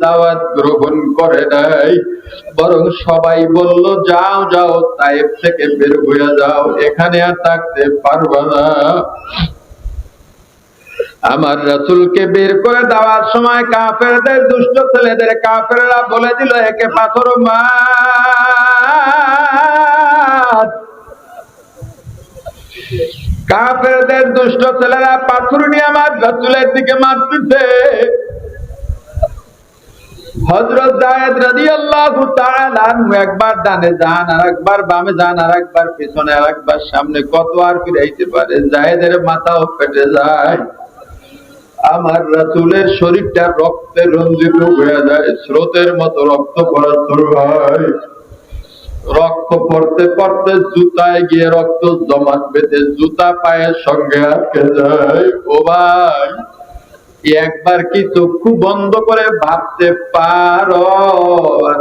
দাওয়াত গ্রহণ করে নাই, বরং সবাই বলল, যাও যাও, তায়েফ থেকে বের হয়ে যাও, এখানে আর থাকতে পারবে না। আমার রাসূলকে বের করে দেওয়ার সময় কাফেরদের, দুষ্ট ছেলেদের কাফেররা বলে দিল, একে পাথর মার। কাফেরদের দুষ্ট ছেলেরা পাথর নিয়ে আমার রাসূলের দিকে মারতেছে। হযরত যায়েদ রাদিয়াল্লাহু তাআলা আনহু একবার ডানে যান, আর একবার বামে যান, আর একবার পিছনে, আর একবার সামনে, কত আর ফিরাইতে পারে? যায়েদের মাথাও ফেটে যায়। আমার রাসূলের শরীরটা রক্তে রঞ্জিত হয়ে যায়, স্রোতের মতো রক্ত পড়া শুরু হয়। রক্ত পড়তে পড়তে জুতায় গিয়ে রক্ত জমাট বেঁধে জুতা পায়ের সঙ্গে আটকে যায়। ও ভাই, একবার কি চক্ষু বন্ধ করে ভাবতে পারো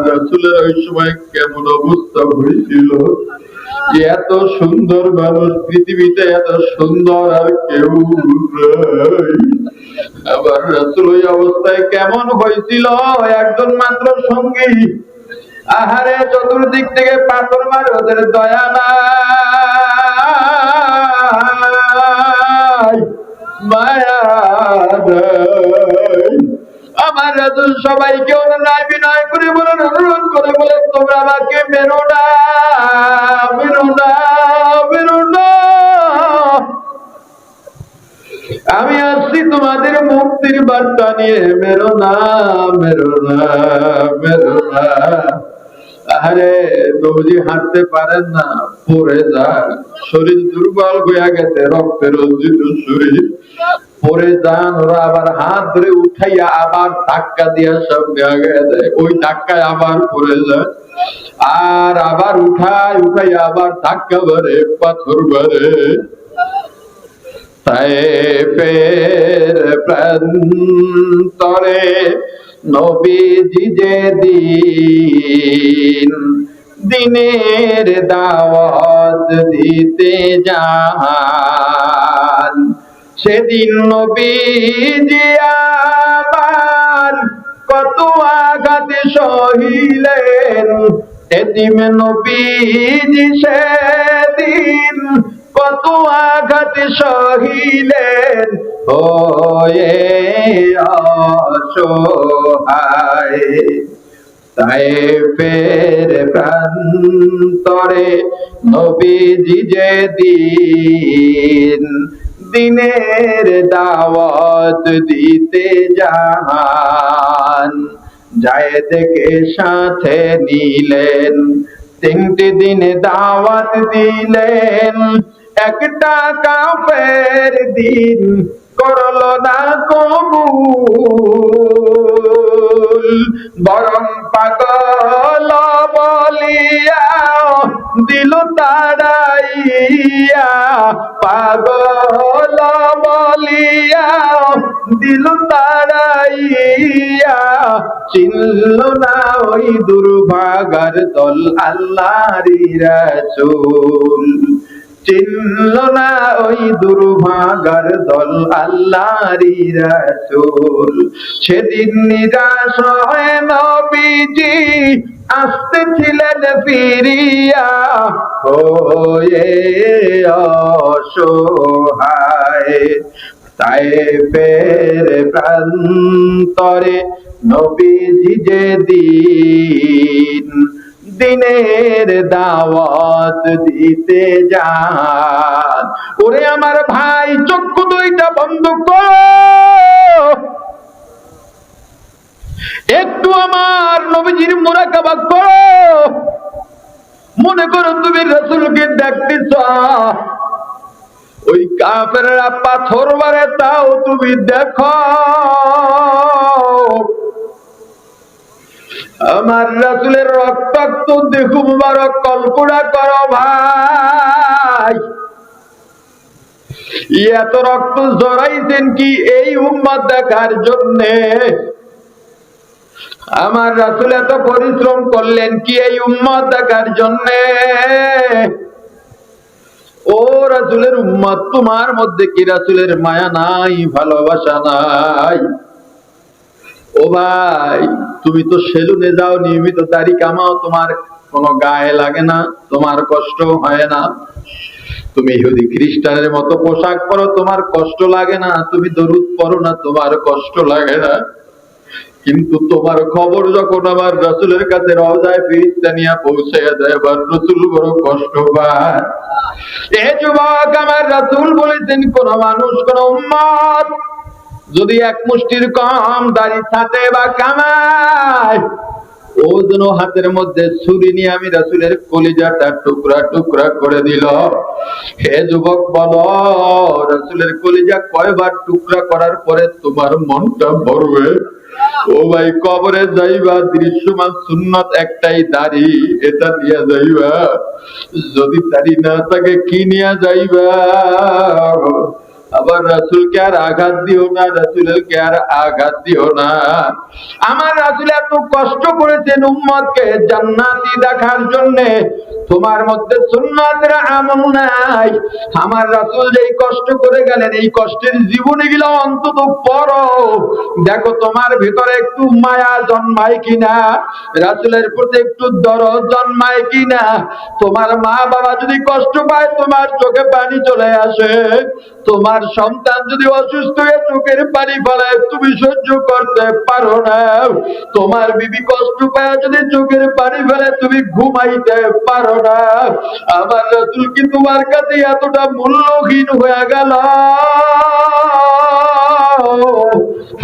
রাসূলের ওই সময় কেমন অবস্থা হয়েছিল? যে এত সুন্দর মানুষ পৃথিবীতে, এত সুন্দর আর কেউ নাই। আবার রাসূল ওই অবস্থায় কেমন হয়েছিল? একজন মাত্র সঙ্গী, আহারে চতুর্দিক থেকে পাথর মারে, ওদের দয়া নাই, মায়া নাই। আমার রাসূল সবাইকে অনুনয় বিনয় করে বলেন, অনুরোধ করে বলে, তোমরা আমাকে মেরো না, মেরো না, মেরো না। আমি আসছি তোমাদের মুক্তির বার্তা নিয়ে, মেরো না, মেরো না, মেরো না। আরে নবীজি হাঁটতে পারেন না, পড়ে যান, শরীর দুর্বল হয়ে গেছে, রক্তে রঞ্জিত শরীর, পড়ে যান। ওরা আবার হাত ধরে উঠাইয়া আবার ধাক্কা দিয়া সামনে আগায় দেয়, ওই ধাক্কায় আবার পড়ে যায়, আর আবার উঠাইয়া আবার ধাক্কা মারে, পাথর মারে। তায়েফের প্রান্তরে নবীজি যেদিন দিনের দাওয়াত দিতে যান, সেদিন নবীজি আবার কত আঘাত সহিলেন। এতিম নবীজি সেদিন কত আঘাত সহিলেন, হয়ে অসহায়। তায়েফের প্রান্তরে নবীজি যেদিন দিনের দাওয়াত দিতে যান, যায় দেখে সাথে নিলেন, 3টি দিনে দাওয়াত দিলেন। একটা কাফের দিন করলো না কবুল, বরং পাগল বলিয়া দিল তাড়াইয়া, পাগল বলিয়া দিল তাড়াইয়া। চিনল না ওই দুর্ভাগার দল আল্লাহরই রাসূল, চিনল না ওই দুর্ভাগার দল আল্লাহরই রাসূল। সেদিন নিরাশ হয়ে নবীজি আসতেছিলেন ফিরিয়া, হয়ে অসহায়। তায়েফের প্রান্তরে নবীজি যেদিন দিনের দাওয়াত দিতে যান। ওরে আমার ভাই, চক্ষু দুইটা বন্ধ করো, একটু আমার নবীজির মুরাকাবা করো। মনে করো তুমি রাসূলকে দেখতেছ, ওই কাফেররা পাথর মারে, তাও তুমি দেখো। আমার রাসূলের রক্তাক্ত দেহ মুবারক কল্পনা করো ভাই, এত রক্ত জড়াইছেন কি এই উম্মত দেখার জন্যে? আমার রাসূল এত পরিশ্রম করলেন কি এই উম্মত দেখার জন্যে? ও রাসূলের উম্মত, তোমার মধ্যে কি রাসূলের মায়া নাই, ভালোবাসা নাই? ও ভাই, তুমি তো সেলুনে যাও, নিয়মিত দাড়ি কামাও, তোমার কোনো গায়ে লাগে না, তোমার কষ্ট হয় না। তুমি ইহুদি খ্রিস্টানের মতো পোশাক পরো, তোমার কষ্ট লাগে না। তুমি দরুদ পড়ো না, তোমার কষ্ট লাগে না। কিন্তু তোমার খবর যখন আমার রাসূলের কাছে রওজায় ফেরেশতা নিয়ে পৌঁছায়া দেয়, আমার রাসূল বড় কষ্ট পায়। এ যুবক, আমার রাসূল বলেছেন, কোন মানুষ, কোন উম্মত যদি এক মুষ্টির কম দাড়ি থাকে বা কামায়, ও যেন হাতের মধ্যে ছুরি নিয়ে আমি রাসূলের কলিজাটা টুকরা টুকরা করে দিল। হে যুবক, বলো রাসূলের কলিজা কয়বার টুকরা করার পরে তোমার মনটা ভরবে? ও ভাই, কবরে যাইবা, দৃশ্যমান সুন্নাত একটাই দাড়ি, এটা নিয়ে যাইবা। যদি দাড়ি না থাকে কি নিয়ে যাইবা? আবার রাসূলকে আর আঘাত দিও না, রাসূলকে আর আঘাত দিও না। আমার রাসূল এত কষ্ট করেছেন উম্মতকে জান্নাতি দেখার জন্য, তোমার মধ্যে সুন্নাতের আমল নাই। আমার রাসূল যেই কষ্ট করে গেলেন, এই কষ্টের জীবনে গেলে অন্তত পড়ো, দেখো তোমার ভিতরে একটু মায়া জন্মায় কিনা, রাসূলের প্রতি একটু দরদ জন্মায় কিনা। তোমার মা বাবা যদি কষ্ট পায়, তোমার চোখে পানি চলে আসে। তোমার সন্তান যদি অসুস্থ হয়ে চোখের পানি ফেলায়, তুমি সহ্য করতে পারো না। তোমার বিবি কষ্ট পায় যদি চোখের পানি ফেলে, তুমি ঘুমাইতে পারো না। আমার রাসূল কি তোমার কাছে এতটা মূল্যহীন হয়ে গেল?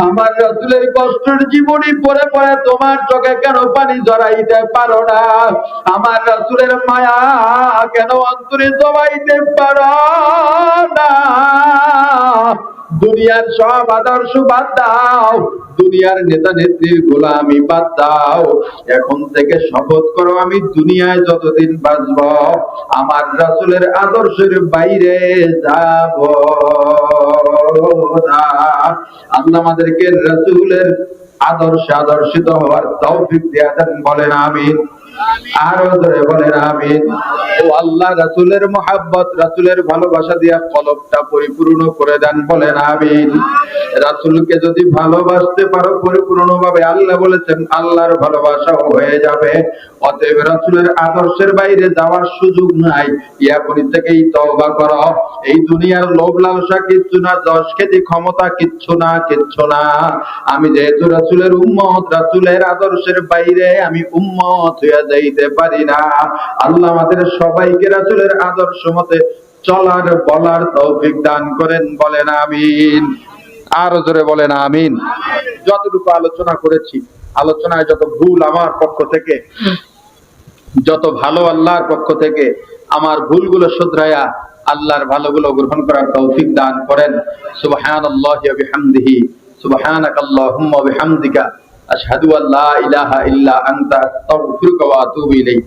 আমার রাসূলের কষ্টের জীবনী পড়ে পড়ে তোমার চোখে কেন পানি জড়াইতে পারো না? আমার রাসূলের মায়া কেন অন্তরে জমাইতে পারো না? দুনিয়ার সব আদর্শ বাদ দাও, দুনিয়ার নেতা নেত্রীর গোলামি বাদ দাও। এখন থেকে শপথ করো, আমি দুনিয়ায় যতদিন বাঁচব আমার রাসূলের আদর্শের বাইরে যাব না। আল্লাহ আমাদেরকে রাসূলের আদর্শে আদর্শিত হওয়ার তৌফিক দিয়ে দেন, বলেন আমিন। আরো ধরে বলেন আমিন। ও আল্লাহ, রাসূলের মুহাব্বত, রাসূলের ভালোবাসা দিয়া কলবটা পরিপূর্ণ করে দেন, বলেন আমিন। রাসূলকে যদি ভালোবাসতে পারো পরিপূর্ণভাবে, আল্লাহ বলেছেন আল্লাহর ভালোবাসা হয়ে যাবে। অতএব রাসূলের আদর্শের বাইরে যাওয়ার সুযোগ নাই। এখনই থেকেই তওবা করো। এই দুনিয়ার লোভ লালসা কিচ্ছু না, যশ খ্যাতি ক্ষমতা কিচ্ছু না, কিচ্ছু না। আমি যেহেতু রাসূলের উম্মত, রাসূলের আদর্শের বাইরে আমি উম্মত হয়ে যাইতে পারি না। আল্লাহ আমাদের সবাইকে রাসূলের আদর্শ মতে চলার বলার তৌফিক দান করেন, বলেন আমিন। আরো জোরে বলেন আমিন। যতটুকু আলোচনা করেছি, আলোচনায় যত ভুল আমার পক্ষ থেকে, যত ভালো আল্লাহর পক্ষ থেকে, আমার ভুলগুলো শুধরায়া আল্লাহর ভালোগুলো গ্রহণ করার তৌফিক দান করেন। সুবহানাল্লাহি ওয়া বিহামদিহি, সুবহানাকাল্লাহুম্মা ওয়া বিহামদিকা, আশহাদু আল্লা ইলাহা ইল্লা আনতা, আস্তাগফিরুকা ওয়া আতুবু ইলাইক।